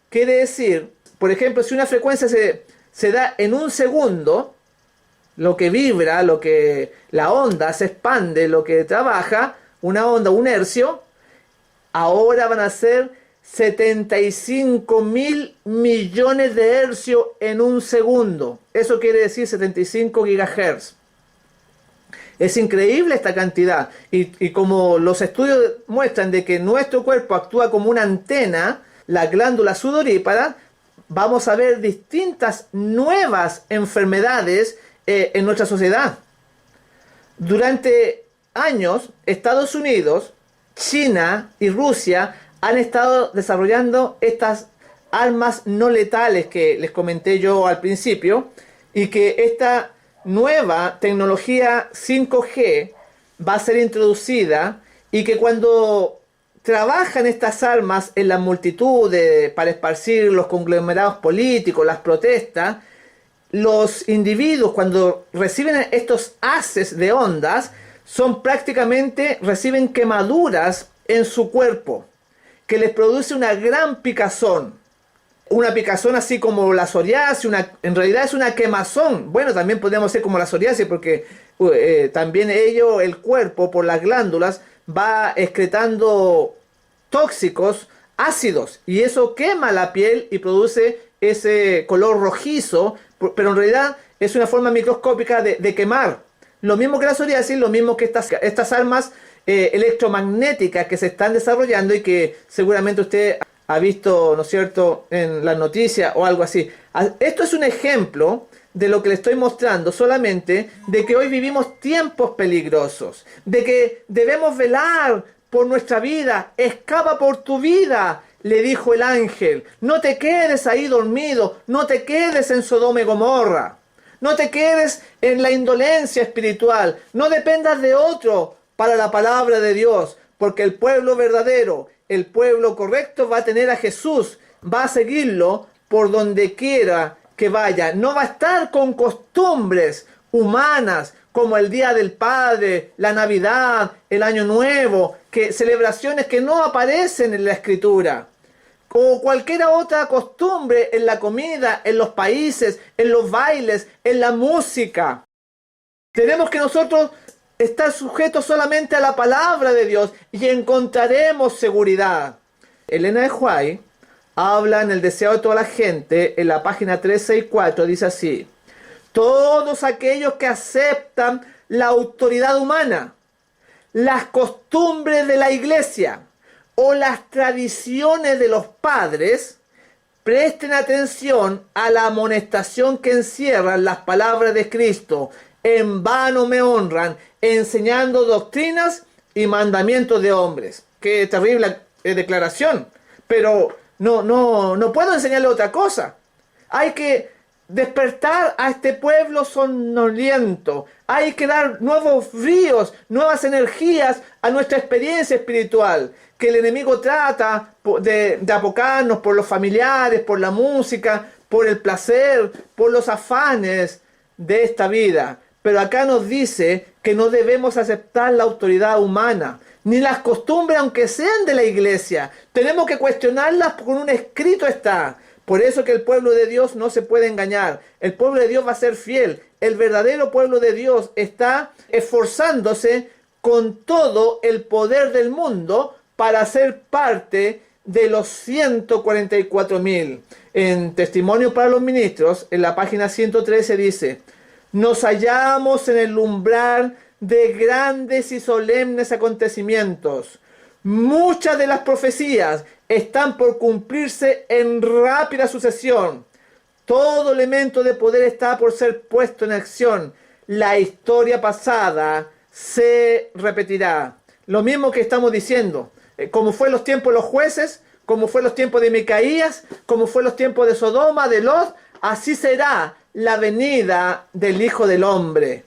Quiere decir, por ejemplo, si una frecuencia se da en un segundo, lo que vibra, la onda se expande, lo que trabaja, una onda, un hercio, ahora van a ser 75.000 millones de hercios en un segundo. Eso quiere decir 75 gigahertz. Es increíble esta cantidad. Y como los estudios muestran de que nuestro cuerpo actúa como una antena, la glándula sudorípara, vamos a ver distintas nuevas enfermedades en nuestra sociedad. Durante años, Estados Unidos, China y Rusia han estado desarrollando estas armas no letales que les comenté yo al principio, y que esta nueva tecnología 5G va a ser introducida, y que cuando trabajan estas armas en las multitudes para esparcir los conglomerados políticos, las protestas, los individuos cuando reciben estos haces de ondas reciben quemaduras en su cuerpo, que les produce una gran picazón. Una picazón así como la psoriasis, en realidad es una quemazón. Bueno, también podemos ser como la psoriasis, porque también el cuerpo, por las glándulas, va excretando tóxicos, ácidos, y eso quema la piel y produce ese color rojizo, pero en realidad es una forma microscópica de quemar. Lo mismo que la psoriasis, lo mismo que estas armas electromagnéticas que se están desarrollando y que seguramente usted ha visto, ¿no es cierto?, en las noticias o algo así. Esto es un ejemplo de lo que le estoy mostrando solamente, de que hoy vivimos tiempos peligrosos, de que debemos velar por nuestra vida. Escapa por tu vida, le dijo el ángel. No te quedes ahí dormido, no te quedes en Sodoma y Gomorra, no te quedes en la indolencia espiritual, no dependas de otro para la palabra de Dios, porque el pueblo verdadero, el pueblo correcto va a tener a Jesús, va a seguirlo por donde quiera que vaya. No va a estar con costumbres humanas como el Día del Padre, la Navidad, el Año Nuevo, celebraciones que no aparecen en la Escritura, o cualquier otra costumbre en la comida, en los países, en los bailes, en la música. Tenemos que nosotros estar sujetos solamente a la palabra de Dios y encontraremos seguridad. Elena de White habla en El deseo de toda la gente, en la página 364, dice así: todos aquellos que aceptan la autoridad humana, las costumbres de la iglesia o las tradiciones de los padres, presten atención a la amonestación que encierran las palabras de Cristo. En vano me honran, enseñando doctrinas y mandamientos de hombres. Qué terrible declaración. Pero no puedo enseñarle otra cosa. Hay que despertar a este pueblo somnoliento. Hay que dar nuevos bríos, nuevas energías a nuestra experiencia espiritual, que el enemigo trata de apocarnos por los familiares, por la música, por el placer, por los afanes de esta vida. Pero acá nos dice que no debemos aceptar la autoridad humana, ni las costumbres aunque sean de la iglesia. Tenemos que cuestionarlas, con un escrito está. Por eso que el pueblo de Dios no se puede engañar. El pueblo de Dios va a ser fiel. El verdadero pueblo de Dios está esforzándose con todo el poder del mundo para ser parte de los 144.000. En Testimonio para los Ministros, en la página 113 dice: nos hallamos en el umbral de grandes y solemnes acontecimientos. Muchas de las profecías están por cumplirse en rápida sucesión. Todo elemento de poder está por ser puesto en acción. La historia pasada se repetirá. Lo mismo que estamos diciendo. Como fue en los tiempos de los jueces, como fue en los tiempos de Micaías, como fue en los tiempos de Sodoma, de Lot, así será la venida del Hijo del Hombre.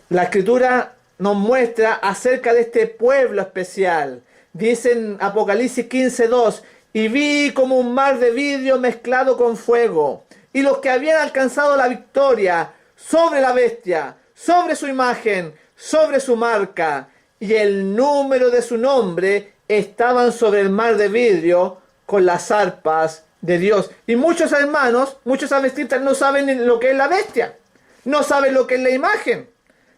La Escritura nos muestra acerca de este pueblo especial. Dice en Apocalipsis 15:2: y vi como un mar de vidrio mezclado con fuego, y los que habían alcanzado la victoria sobre la bestia, sobre su imagen, sobre su marca, y el número de su nombre, estaban sobre el mar de vidrio con las arpas de Dios. Y muchos hermanos, muchos adventistas no saben lo que es la bestia, no saben lo que es la imagen,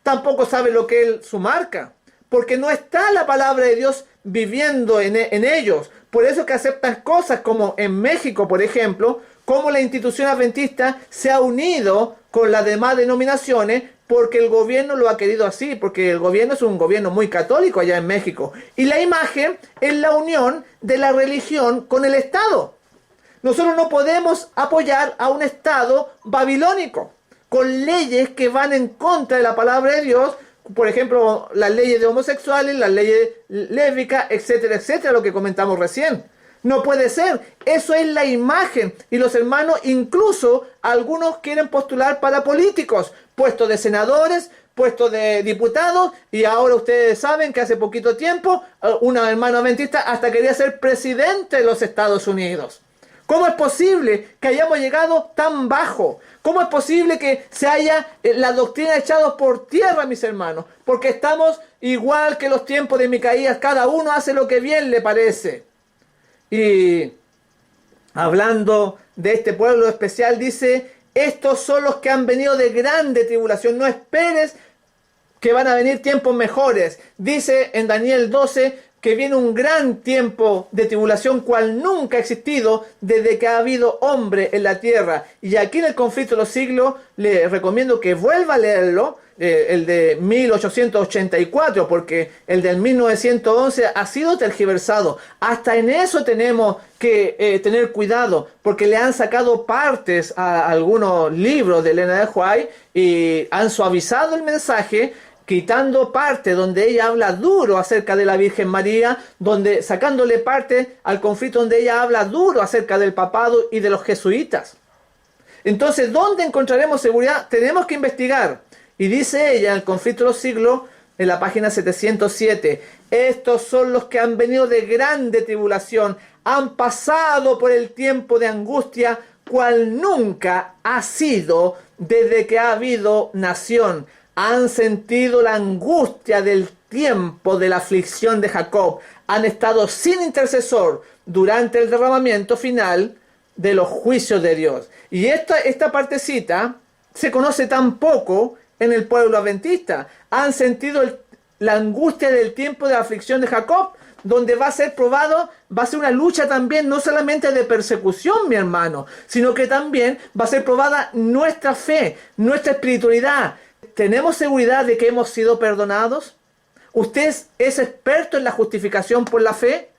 tampoco saben lo que es su marca, porque no está la palabra de Dios viviendo en ellos. Por eso que aceptan cosas como en México, por ejemplo, como la institución adventista se ha unido con las demás denominaciones porque el gobierno lo ha querido así, porque el gobierno es un gobierno muy católico allá en México. Y la imagen es la unión de la religión con el Estado. Nosotros no podemos apoyar a un Estado babilónico con leyes que van en contra de la palabra de Dios, por ejemplo, las leyes de homosexuales, las leyes lésbicas, etcétera, etcétera, lo que comentamos recién. No puede ser. Eso es la imagen. Y los hermanos, incluso algunos quieren postular para políticos, puestos de senadores, puestos de diputados, y ahora ustedes saben que hace poquito tiempo una hermana adventista hasta quería ser presidente de los Estados Unidos. ¿Cómo es posible que hayamos llegado tan bajo? ¿Cómo es posible que se haya la doctrina echado por tierra, mis hermanos? Porque estamos igual que los tiempos de Micaías, cada uno hace lo que bien le parece. Y hablando de este pueblo especial, dice: estos son los que han venido de grande tribulación. No esperes que van a venir tiempos mejores. Dice en Daniel 12 que viene un gran tiempo de tribulación cual nunca ha existido desde que ha habido hombre en la tierra. Y aquí en el conflicto de los siglos le recomiendo que vuelva a leerlo, el de 1884, porque el del 1911 ha sido tergiversado. Hasta en eso tenemos que tener cuidado, porque le han sacado partes a algunos libros de Elena de White y han suavizado el mensaje, quitando parte donde ella habla duro acerca de la Virgen María, sacándole parte al conflicto donde ella habla duro acerca del papado y de los jesuitas. Entonces, ¿dónde encontraremos seguridad? Tenemos que investigar. Y dice ella en el conflicto de los siglos, en la página 707, estos son los que han venido de grande tribulación, han pasado por el tiempo de angustia, cual nunca ha sido desde que ha habido nación. Han sentido la angustia del tiempo de la aflicción de Jacob. Han estado sin intercesor durante el derramamiento final de los juicios de Dios. Y esta partecita se conoce tan poco en el pueblo adventista. Han sentido la angustia del tiempo de la aflicción de Jacob, donde va a ser probado, va a ser una lucha también, no solamente de persecución, mi hermano, sino que también va a ser probada nuestra fe, nuestra espiritualidad. ¿Tenemos seguridad de que hemos sido perdonados? ¿Usted es experto en la justificación por la fe?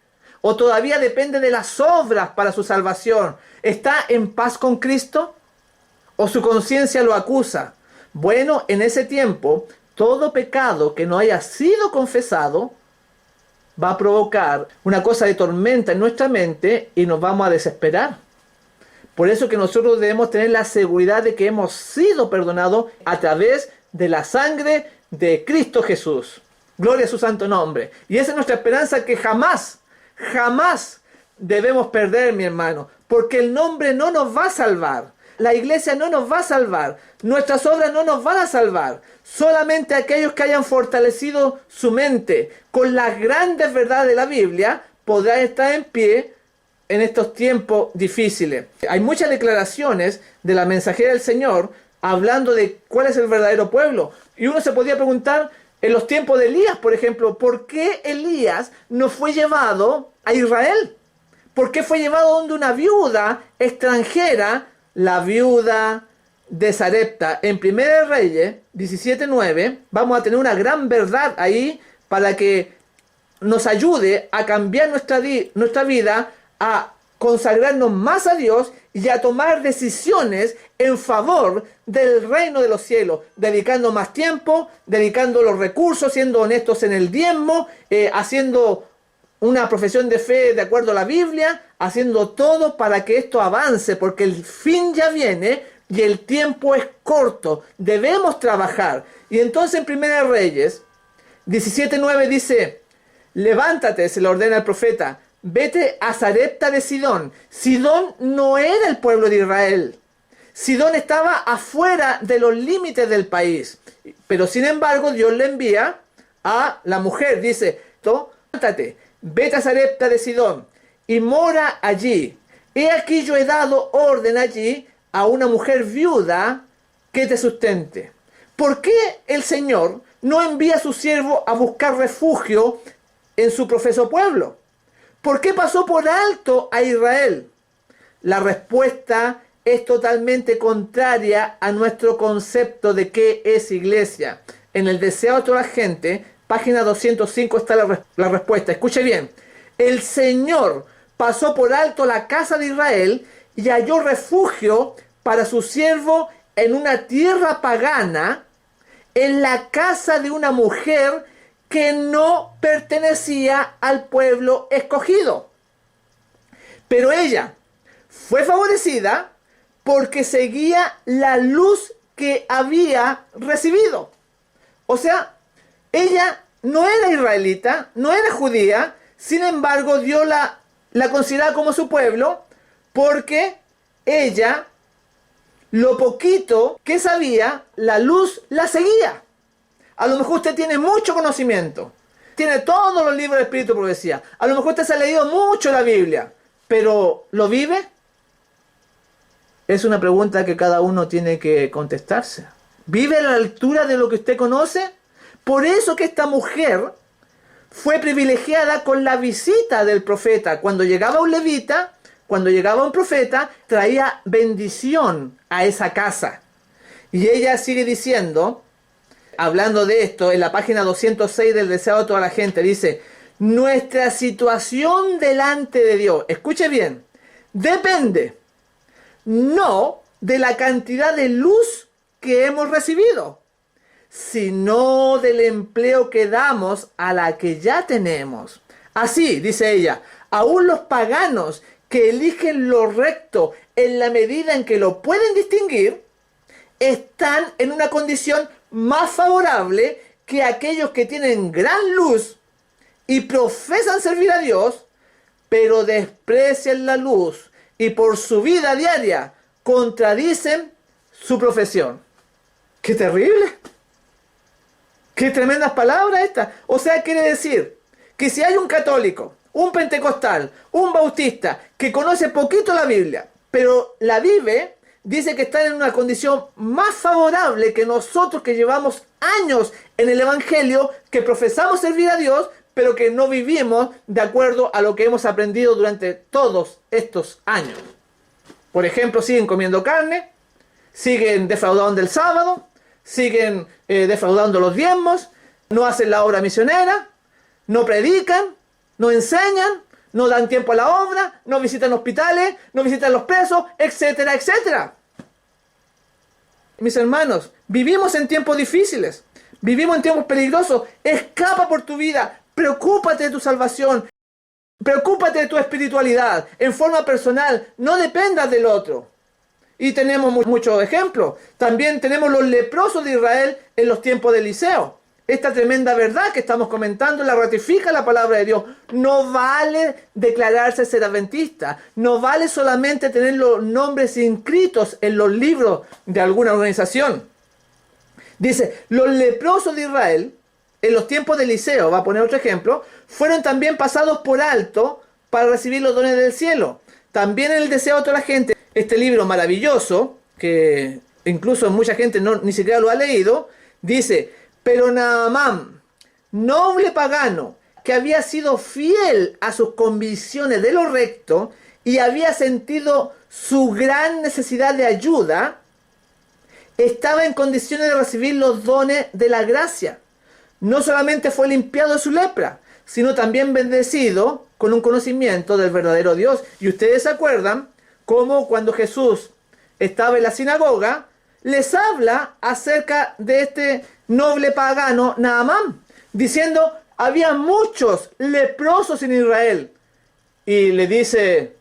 ¿O todavía depende de las obras para su salvación? ¿Está en paz con Cristo? ¿O su conciencia lo acusa? Bueno, en ese tiempo, todo pecado que no haya sido confesado va a provocar una cosa de tormenta en nuestra mente y nos vamos a desesperar. Por eso que nosotros debemos tener la seguridad de que hemos sido perdonados a través de la sangre de Cristo Jesús. Gloria a su santo nombre. Y esa es nuestra esperanza que jamás debemos perder, mi hermano. Porque el nombre no nos va a salvar. La iglesia no nos va a salvar. Nuestras obras no nos van a salvar. Solamente aquellos que hayan fortalecido su mente con las grandes verdades de la Biblia podrán estar en pie en estos tiempos difíciles. Hay muchas declaraciones de la mensajera del Señor hablando de cuál es el verdadero pueblo. Y uno se podría preguntar, en los tiempos de Elías, por ejemplo, ¿por qué Elías no fue llevado a Israel? ¿Por qué fue llevado donde una viuda extranjera, la viuda de Sarepta? En 1 Reyes 17:9 vamos a tener una gran verdad ahí para que nos ayude a cambiar nuestra vida, a consagrarnos más a Dios y a tomar decisiones en favor del reino de los cielos, dedicando más tiempo, dedicando los recursos, siendo honestos en el diezmo, haciendo una profesión de fe de acuerdo a la Biblia, haciendo todo para que esto avance, porque el fin ya viene y el tiempo es corto. Debemos trabajar. Y entonces en 1 Reyes 17:9 dice: levántate, se le ordena al profeta, vete a Sarepta de Sidón. Sidón no era el pueblo de Israel. Sidón estaba afuera de los límites del país. Pero sin embargo, Dios le envía a la mujer. Dice: levántate, vete a Sarepta de Sidón y mora allí. He aquí yo he dado orden allí a una mujer viuda que te sustente. ¿Por qué el Señor no envía a su siervo a buscar refugio en su profeso pueblo? ¿Por qué pasó por alto a Israel? La respuesta es totalmente contraria a nuestro concepto de qué es iglesia. En el Deseo de toda la gente, página 205, está la respuesta. Escuche bien. El Señor pasó por alto la casa de Israel y halló refugio para su siervo en una tierra pagana, en la casa de una mujer que no pertenecía al pueblo escogido. Pero ella fue favorecida porque seguía la luz que había recibido. O sea, ella no era israelita, no era judía, sin embargo Dios la consideraba como su pueblo porque ella, lo poquito que sabía, la luz la seguía. A lo mejor usted tiene mucho conocimiento, tiene todos los libros de Espíritu y Profecía, a lo mejor usted se ha leído mucho la Biblia, pero ¿lo vive? Es una pregunta que cada uno tiene que contestarse. ¿Vive a la altura de lo que usted conoce? Por eso que esta mujer fue privilegiada con la visita del profeta. Cuando llegaba un levita, cuando llegaba un profeta, traía bendición a esa casa. Y ella sigue diciendo, hablando de esto, en la página 206 del Deseo de toda la gente, dice: nuestra situación delante de Dios, escuche bien, depende no de la cantidad de luz que hemos recibido, sino del empleo que damos a la que ya tenemos. Así, dice ella, aún los paganos que eligen lo recto en la medida en que lo pueden distinguir, están en una condición más favorable que aquellos que tienen gran luz y profesan servir a Dios, pero desprecian la luz y por su vida diaria contradicen su profesión. ¡Qué terrible! ¡Qué tremendas palabras estas! O sea, quiere decir que si hay un católico, un pentecostal, un bautista que conoce poquito la Biblia, pero la vive, dice que está en una condición más favorable que nosotros que llevamos años en el Evangelio, que profesamos servir a Dios, pero que no vivimos de acuerdo a lo que hemos aprendido durante todos estos años. Por ejemplo, siguen comiendo carne, siguen defraudando el sábado, siguen defraudando los diezmos, no hacen la obra misionera, no predican, no enseñan, no dan tiempo a la obra, no visitan hospitales, no visitan los presos, etcétera, etcétera. Mis hermanos, vivimos en tiempos difíciles, vivimos en tiempos peligrosos. Escapa por tu vida, preocúpate de tu salvación, preocúpate de tu espiritualidad en forma personal, no dependas del otro. Y tenemos muchos ejemplos. También tenemos los leprosos de Israel en los tiempos de Eliseo. Esta tremenda verdad que estamos comentando la ratifica la palabra de Dios. No vale declararse ser adventista. No vale solamente tener los nombres inscritos en los libros de alguna organización. Dice, los leprosos de Israel, en los tiempos de Eliseo, va a poner otro ejemplo, fueron también pasados por alto para recibir los dones del cielo. También en el Deseo de toda la gente, este libro maravilloso, que incluso mucha gente ni siquiera lo ha leído, dice: pero Naamán, noble pagano, que había sido fiel a sus convicciones de lo recto y había sentido su gran necesidad de ayuda, estaba en condiciones de recibir los dones de la gracia. No solamente fue limpiado de su lepra, sino también bendecido con un conocimiento del verdadero Dios. Y ustedes se acuerdan cómo cuando Jesús estaba en la sinagoga, les habla acerca de este noble pagano Naamán, diciendo, había muchos leprosos en Israel. Y le dice,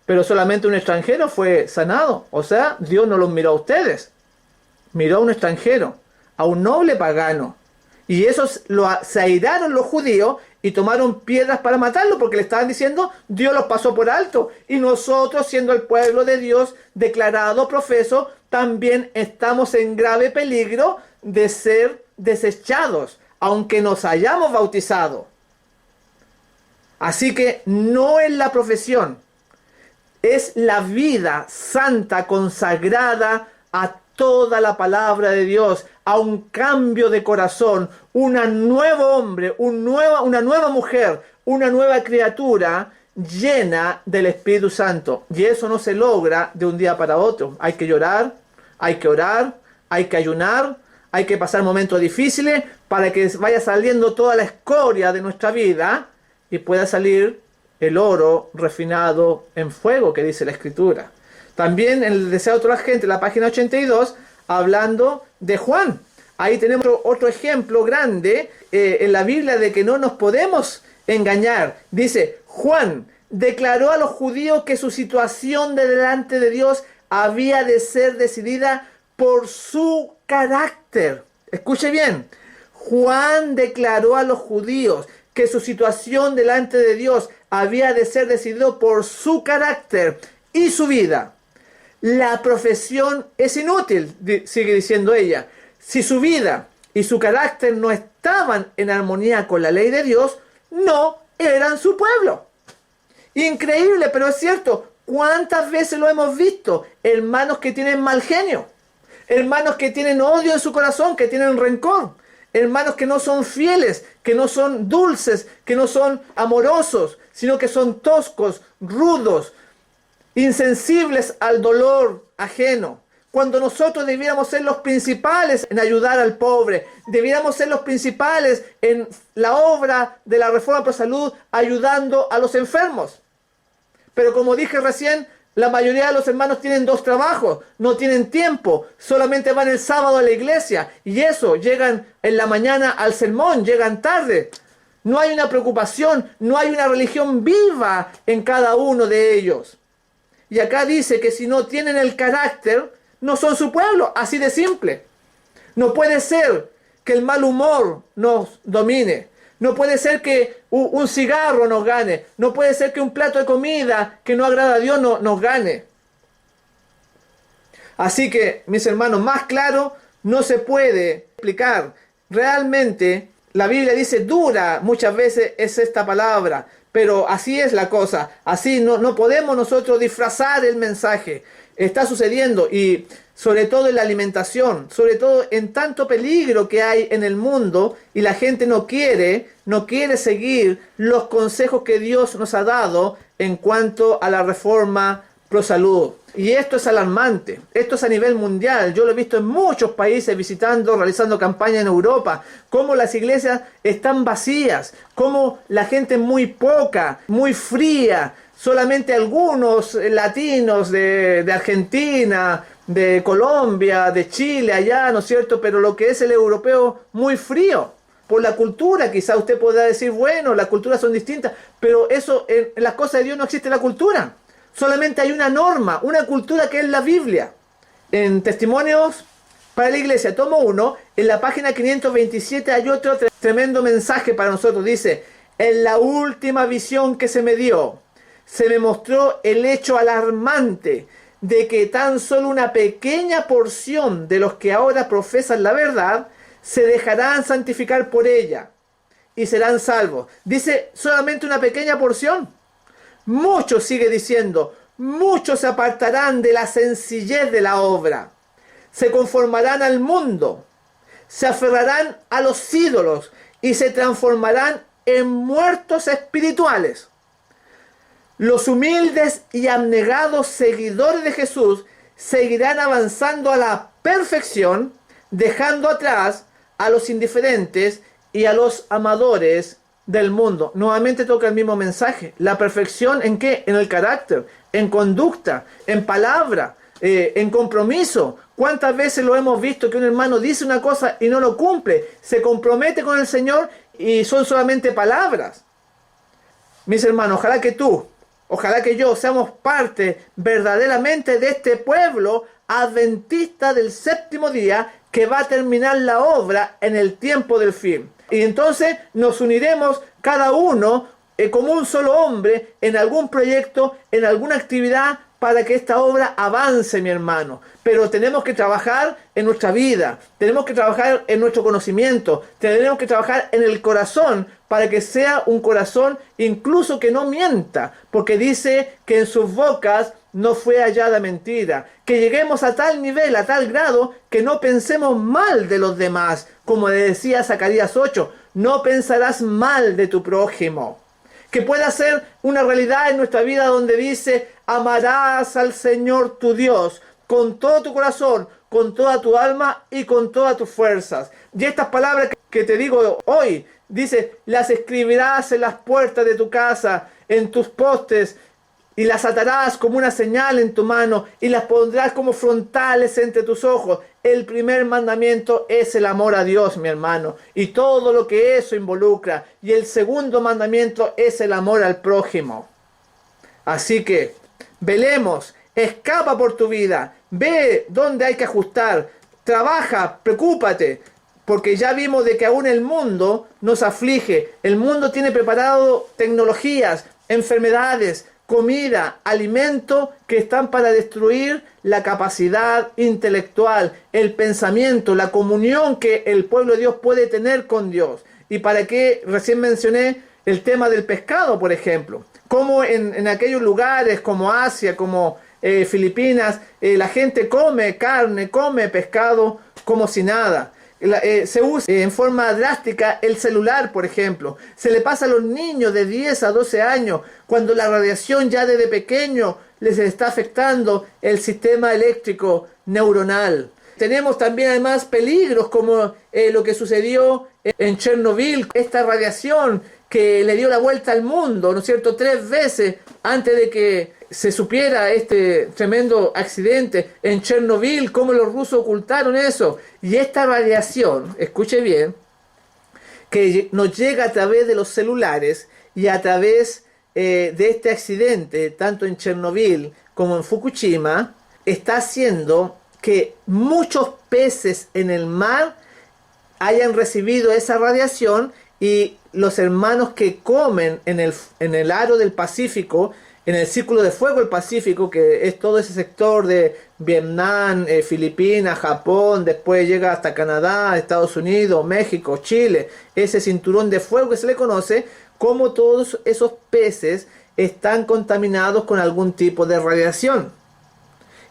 pero solamente un extranjero fue sanado. O sea, Dios no los miró a ustedes. Miró a un extranjero, a un noble pagano. Y esos se airaron los judíos y tomaron piedras para matarlo, porque le estaban diciendo, Dios los pasó por alto. Y nosotros, siendo el pueblo de Dios, declarado, profeso, también estamos en grave peligro de ser desechados, aunque nos hayamos bautizado. Así que no es la profesión, es la vida santa, consagrada a toda la palabra de Dios, a un cambio de corazón, un nuevo hombre, una nueva mujer, una nueva criatura llena del Espíritu Santo. Y eso no se logra de un día para otro. Hay que llorar, hay que orar, hay que ayunar, hay que pasar momentos difíciles para que vaya saliendo toda la escoria de nuestra vida y pueda salir el oro refinado en fuego, que dice la Escritura. También en el Deseo de toda la gente, la página 82, hablando de Juan. Ahí tenemos otro ejemplo grande en la Biblia de que no nos podemos engañar. Dice, Juan declaró a los judíos que su situación de delante de Dios había de ser decidida por su carácter. Escuche bien. Juan declaró a los judíos que su situación delante de Dios había de ser decidido por su carácter y su vida. La profesión es inútil, sigue diciendo ella. Si su vida y su carácter no estaban en armonía con la ley de Dios, no eran su pueblo. Increíble, pero es cierto. ¿Cuántas veces lo hemos visto? Hermanos que tienen mal genio, hermanos que tienen odio en su corazón, que tienen rencor, hermanos que no son fieles, que no son dulces, que no son amorosos, sino que son toscos, rudos, insensibles al dolor ajeno. Cuando nosotros debiéramos ser los principales en ayudar al pobre, debiéramos ser los principales en la obra de la Reforma Pro Salud, ayudando a los enfermos. Pero como dije recién, la mayoría de los hermanos tienen 2 trabajos, no tienen tiempo, solamente van el sábado a la iglesia, y eso, llegan en la mañana al sermón, llegan tarde. No hay una preocupación, no hay una religión viva en cada uno de ellos. Y acá dice que si no tienen el carácter, no son su pueblo, así de simple. No puede ser que el mal humor nos domine. No puede ser que un cigarro nos gane. No puede ser que un plato de comida que no agrada a Dios nos gane. Así que, mis hermanos, más claro no se puede explicar. Realmente, la Biblia dice dura muchas veces es esta palabra. Pero así es la cosa. Así no podemos nosotros disfrazar el mensaje. Está sucediendo, y sobre todo en la alimentación, sobre todo en tanto peligro que hay en el mundo, y la gente no quiere seguir los consejos que Dios nos ha dado en cuanto a la Reforma Pro Salud. Y esto es alarmante, esto es a nivel mundial. Yo lo he visto en muchos países visitando, realizando campañas en Europa, cómo las iglesias están vacías, cómo la gente es muy poca, muy fría. Solamente algunos latinos de Argentina, de Colombia, de Chile, allá, ¿no es cierto? Pero lo que es el europeo, muy frío. Por la cultura, quizá usted podrá decir, bueno, las culturas son distintas, pero eso, en las cosas de Dios no existe la cultura. Solamente hay una norma, una cultura que es la Biblia. En Testimonios para la Iglesia, tomo 1, en la página 527 hay otro tremendo mensaje para nosotros. Dice, en la última visión que se me dio, se me mostró el hecho alarmante de que tan solo una pequeña porción de los que ahora profesan la verdad se dejarán santificar por ella y serán salvos. Dice, solamente una pequeña porción. Muchos, sigue diciendo, muchos se apartarán de la sencillez de la obra, se conformarán al mundo, se aferrarán a los ídolos y se transformarán en muertos espirituales. Los humildes y abnegados seguidores de Jesús seguirán avanzando a la perfección, dejando atrás a los indiferentes y a los amadores del mundo. Nuevamente toca el mismo mensaje. ¿La perfección en qué? En el carácter, en conducta, en palabra, en compromiso. ¿Cuántas veces lo hemos visto que un hermano dice una cosa y no lo cumple? Se compromete con el Señor y son solamente palabras. Mis hermanos, ojalá que yo seamos parte verdaderamente de este pueblo adventista del séptimo día que va a terminar la obra en el tiempo del fin. Y entonces nos uniremos cada uno como un solo hombre en algún proyecto, en alguna actividad para que esta obra avance, mi hermano. Pero tenemos que trabajar en nuestra vida, tenemos que trabajar en nuestro conocimiento, tenemos que trabajar en el corazón para que sea un corazón incluso que no mienta, porque dice que en sus bocas no fue hallada mentira. Que lleguemos a tal nivel, a tal grado, que no pensemos mal de los demás. Como le decía Zacarías 8, no pensarás mal de tu prójimo. Que pueda ser una realidad en nuestra vida donde dice, amarás al Señor tu Dios con todo tu corazón, con toda tu alma y con todas tus fuerzas. Y estas palabras que te digo hoy, dice, las escribirás en las puertas de tu casa, en tus postes, y las atarás como una señal en tu mano y las pondrás como frontales entre tus ojos. El primer mandamiento es el amor a Dios, mi hermano, y todo lo que eso involucra. Y el segundo mandamiento es el amor al prójimo. Así que, velemos, escapa por tu vida, ve dónde hay que ajustar, trabaja, preocúpate, porque ya vimos de que aún el mundo nos aflige. El mundo tiene preparado tecnologías, enfermedades, comida, alimento que están para destruir la capacidad intelectual, el pensamiento, la comunión que el pueblo de Dios puede tener con Dios. Y para qué recién mencioné el tema del pescado, por ejemplo. Como en aquellos lugares como Asia, como Filipinas, la gente come carne, come pescado como si nada. Se usa en forma drástica el celular, por ejemplo. Se le pasa a los niños de 10 a 12 años, cuando la radiación ya desde pequeño les está afectando el sistema eléctrico neuronal. Tenemos también además peligros como lo que sucedió en Chernobyl, esta radiación que le dio la vuelta al mundo, ¿no es cierto?, 3 veces antes de que se supiera este tremendo accidente en Chernobyl, cómo los rusos ocultaron eso. Y esta radiación, escuche bien, que nos llega a través de los celulares y a través de este accidente, tanto en Chernobyl como en Fukushima, está haciendo que muchos peces en el mar hayan recibido esa radiación, y los hermanos que comen en el aro del Pacífico, en el círculo de fuego del Pacífico, que es todo ese sector de Vietnam, Filipinas, Japón, después llega hasta Canadá, Estados Unidos, México, Chile, ese cinturón de fuego que se le conoce, como todos esos peces están contaminados con algún tipo de radiación.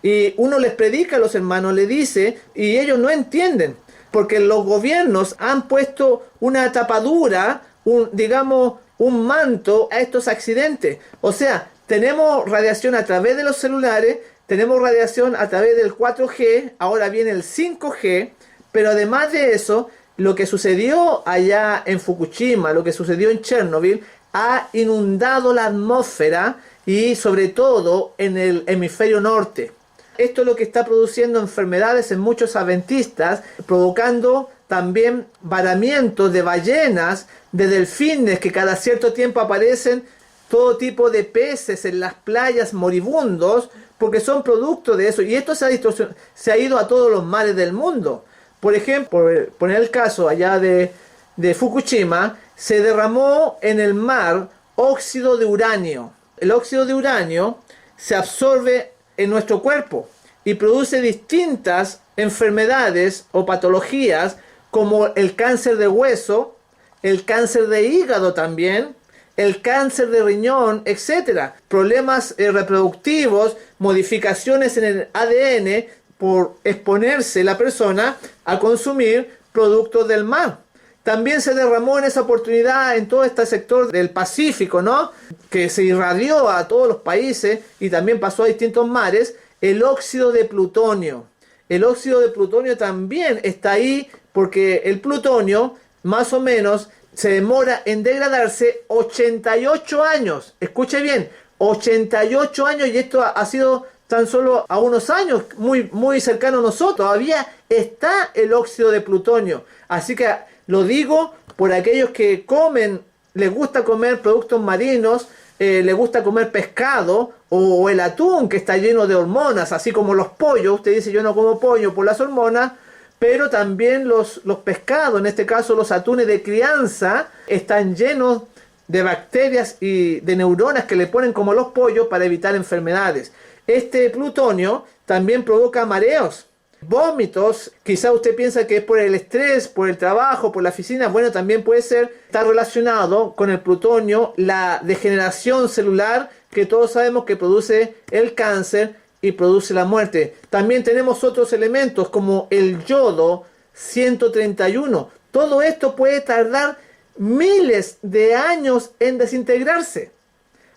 Y uno les predica a los hermanos, les dice, y ellos no entienden, porque los gobiernos han puesto una tapadura, un manto a estos accidentes. O sea, tenemos radiación a través de los celulares, tenemos radiación a través del 4G, ahora viene el 5G, pero además de eso, lo que sucedió allá en Fukushima, lo que sucedió en Chernobyl, ha inundado la atmósfera y sobre todo en el hemisferio norte. Esto es lo que está produciendo enfermedades en muchos adventistas, provocando también varamientos de ballenas, de delfines que cada cierto tiempo aparecen, todo tipo de peces en las playas moribundos, porque son producto de eso. Y esto se ha ido a todos los mares del mundo. Por ejemplo, por poner el caso allá de Fukushima, se derramó en el mar óxido de uranio. El óxido de uranio se absorbe en nuestro cuerpo y produce distintas enfermedades o patologías como el cáncer de hueso, el cáncer de hígado también, el cáncer de riñón, etcétera. Problemas reproductivos, modificaciones en el ADN por exponerse la persona a consumir productos del mar. también se derramó en esa oportunidad en todo este sector del Pacífico, ¿no? Que se irradió a todos los países y también pasó a distintos mares, el óxido de plutonio. El óxido de plutonio también está ahí porque el plutonio, más o menos, se demora en degradarse 88 años. Escuche bien, 88 años, y esto ha sido tan solo a unos años, muy cercano a nosotros. Todavía está el óxido de plutonio. Así que lo digo por aquellos que comen, les gusta comer productos marinos, les gusta comer pescado o el atún que está lleno de hormonas, así como los pollos. Usted dice, yo no como pollo por las hormonas, pero también los pescados, en este caso los atunes de crianza, están llenos de bacterias y de neuronas que le ponen como los pollos para evitar enfermedades. Este plutonio también provoca mareos, vómitos. Quizá usted piensa que es por el estrés, por el trabajo, por la oficina. Bueno, también puede ser, está relacionado con el plutonio, la degeneración celular, que todos sabemos que produce el cáncer y produce la muerte. También tenemos otros elementos como el yodo 131. Todo esto puede tardar miles de años en desintegrarse.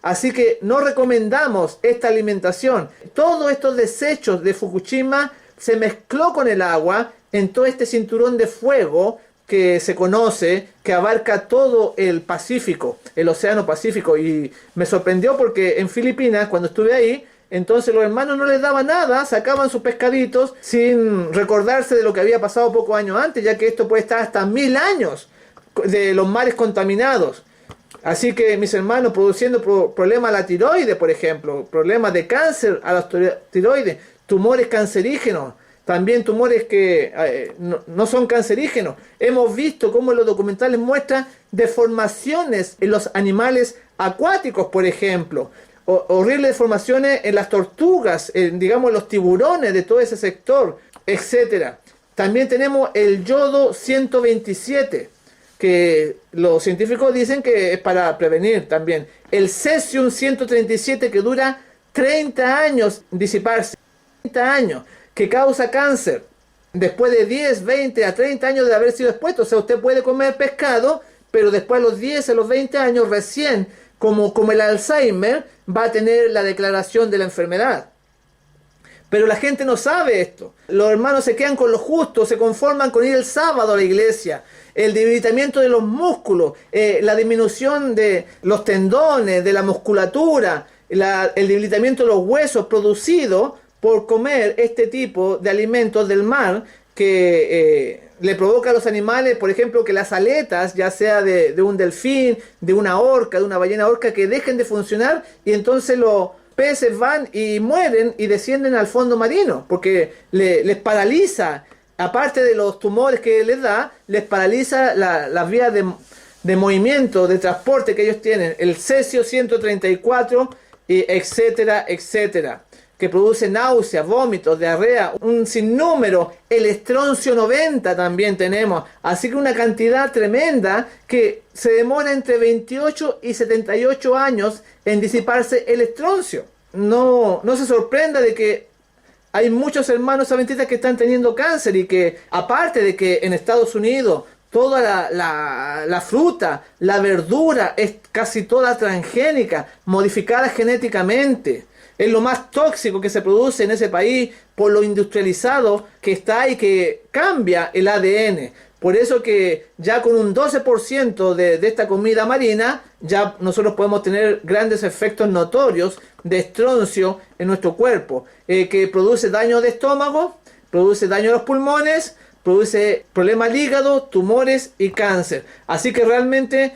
Así que no recomendamos esta alimentación. Todos estos desechos de Fukushima se mezcló con el agua en todo este cinturón de fuego que se conoce, que abarca todo el Pacífico, el Océano Pacífico. Y me sorprendió porque en Filipinas, cuando estuve ahí, entonces los hermanos no les daban nada, sacaban sus pescaditos sin recordarse de lo que había pasado pocos años antes, ya que esto puede estar hasta 1000 años de los mares contaminados. Así que mis hermanos, produciendo problemas a la tiroides, por ejemplo, problemas de cáncer a la tiroides, tumores cancerígenos, también tumores que no son cancerígenos. Hemos visto cómo en los documentales muestran deformaciones en los animales acuáticos, por ejemplo, horribles deformaciones en las tortugas, digamos los tiburones de todo ese sector, etcétera. También tenemos el yodo 127, que los científicos dicen que es para prevenir también. El cesium 137, que dura 30 años disiparse, 30 años, que causa cáncer después de 10, 20 a 30 años de haber sido expuesto. O sea, usted puede comer pescado, pero después a los 10, a los 20 años recién, como el Alzheimer, va a tener la declaración de la enfermedad. Pero la gente no sabe esto. Los hermanos se quedan con lo justo, se conforman con ir el sábado a la iglesia. El debilitamiento de los músculos, la disminución de los tendones, de la musculatura, el debilitamiento de los huesos producido por comer este tipo de alimentos del mar que le provoca a los animales, por ejemplo, que las aletas, ya sea de un delfín, de una orca, de una ballena orca, que dejen de funcionar y entonces los peces van y mueren y descienden al fondo marino, porque les paraliza, aparte de los tumores que les da, les paraliza las vías de movimiento, de transporte que ellos tienen, el cesio 134, etcétera, etcétera, que produce náuseas, vómitos, diarrea, un sinnúmero, el estroncio 90 también tenemos, así que una cantidad tremenda que se demora entre 28 y 78 años en disiparse el estroncio. No se sorprenda de que hay muchos hermanos adventistas que están teniendo cáncer y que, aparte de que en Estados Unidos toda la fruta, la verdura es casi toda transgénica, modificada genéticamente. Es lo más tóxico que se produce en ese país por lo industrializado que está y que cambia el ADN. Por eso que ya con un 12% de esta comida marina, ya nosotros podemos tener grandes efectos notorios de estroncio en nuestro cuerpo, que produce daño de estómago, produce daño a los pulmones, produce problemas al hígado, tumores y cáncer. Así que realmente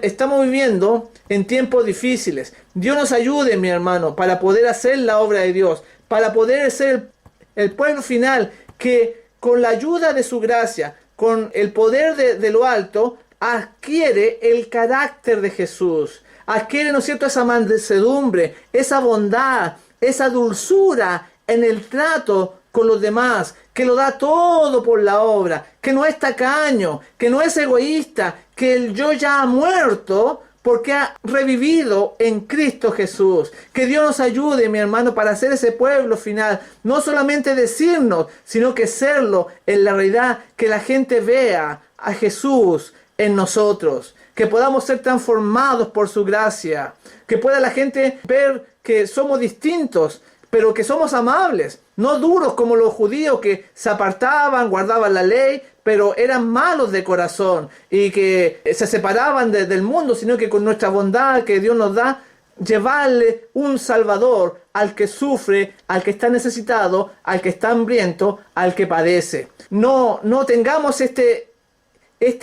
estamos viviendo en tiempos difíciles. Dios nos ayude, mi hermano, para poder hacer la obra de Dios, para poder ser el pueblo final que con la ayuda de su gracia, con el poder de lo alto, adquiere el carácter de Jesús, adquiere, ¿no es cierto?, esa mansedumbre, esa bondad, esa dulzura en el trato con los demás, que lo da todo por la obra, que no es tacaño, que no es egoísta, que el yo ya ha muerto porque ha revivido en Cristo Jesús. Que Dios nos ayude, mi hermano, para hacer ese pueblo final. No solamente decirnos, sino que serlo en la realidad, que la gente vea a Jesús en nosotros, que podamos ser transformados por su gracia, que pueda la gente ver que somos distintos, pero que somos amables, no duros como los judíos que se apartaban, guardaban la ley, pero eran malos de corazón y que se separaban del mundo, sino que con nuestra bondad que Dios nos da, llevarle un Salvador al que sufre, al que está necesitado, al que está hambriento, al que padece. No tengamos este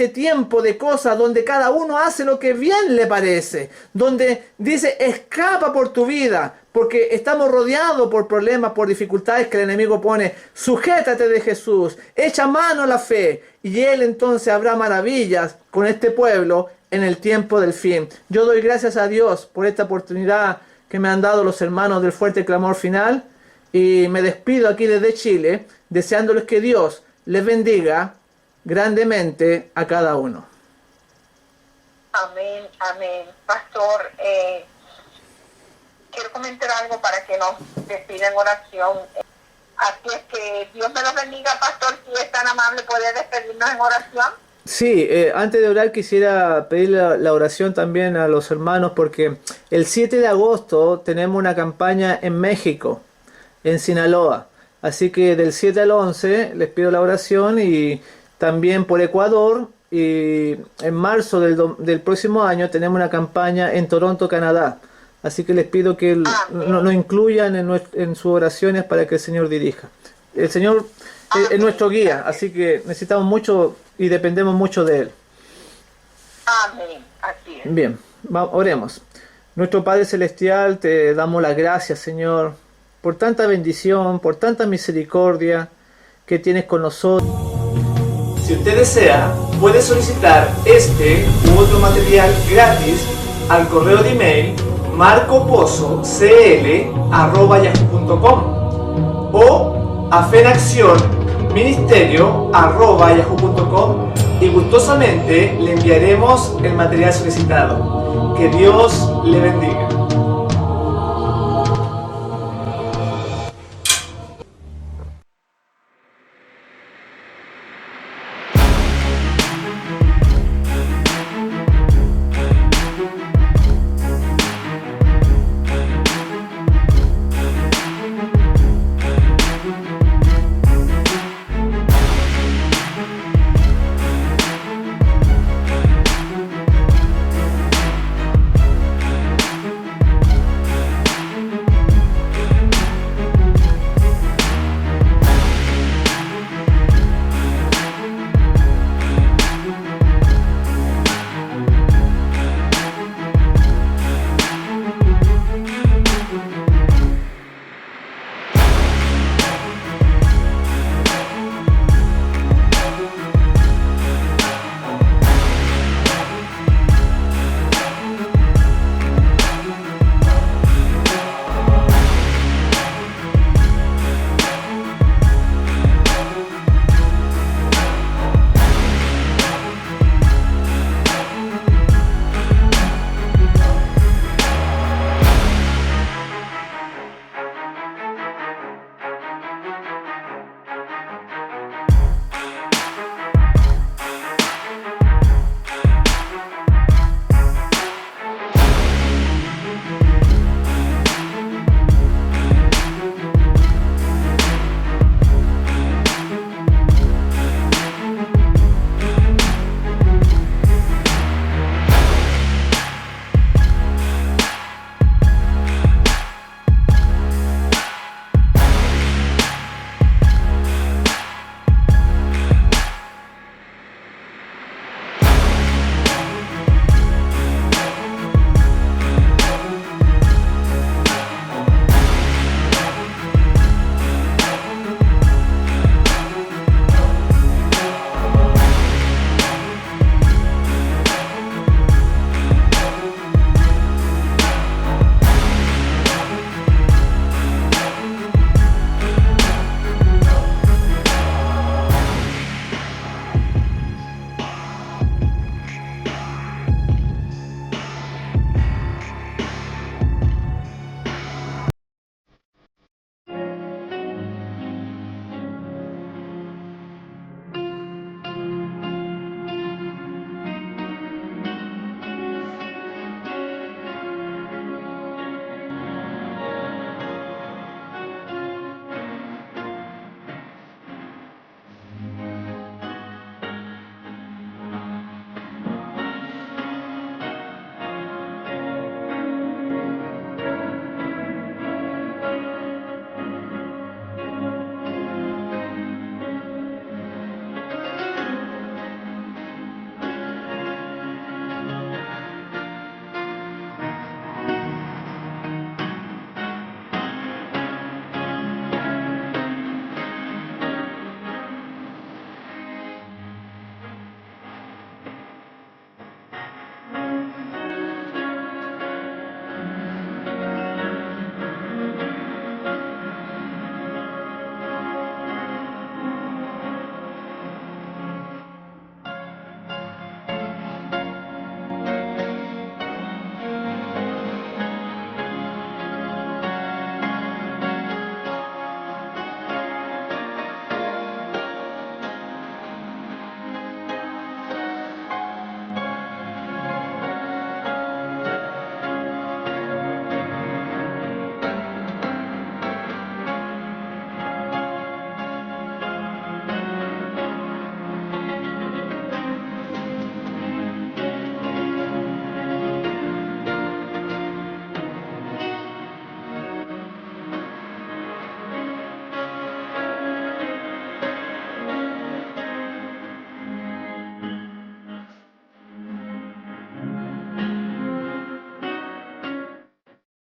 tiempo de cosas donde cada uno hace lo que bien le parece, donde dice escapa por tu vida, porque estamos rodeados por problemas, por dificultades que el enemigo pone. Sujétate de Jesús, echa mano a la fe, y Él entonces habrá maravillas con este pueblo en el tiempo del fin. Yo doy gracias a Dios por esta oportunidad que me han dado los hermanos del Fuerte Clamor Final, y me despido aquí desde Chile, deseándoles que Dios les bendiga grandemente a cada uno. Amén, amén. Pastor, quiero comentar algo para que nos despida en oración. Así es que Dios me los bendiga, pastor. Si es tan amable, ¿puede despedirnos en oración? Sí, antes de orar quisiera pedir la oración también a los hermanos, porque el 7 de agosto tenemos una campaña en México, en Sinaloa. Así que del 7 al 11 les pido la oración, y también por Ecuador, y en marzo del próximo año tenemos una campaña en Toronto, Canadá. Así que les pido que nos incluyan en sus oraciones para que el Señor dirija. El Señor es nuestro guía, así que necesitamos mucho y dependemos mucho de Él. Amén, así es. Bien, oremos. Nuestro Padre Celestial, te damos las gracias, Señor, por tanta bendición, por tanta misericordia que tienes con nosotros. Si usted desea, puede solicitar este u otro material gratis al correo de email marcopozocl@yahoo.com o a fenaccionministerio@yahoo.com, y gustosamente le enviaremos el material solicitado. Que Dios le bendiga.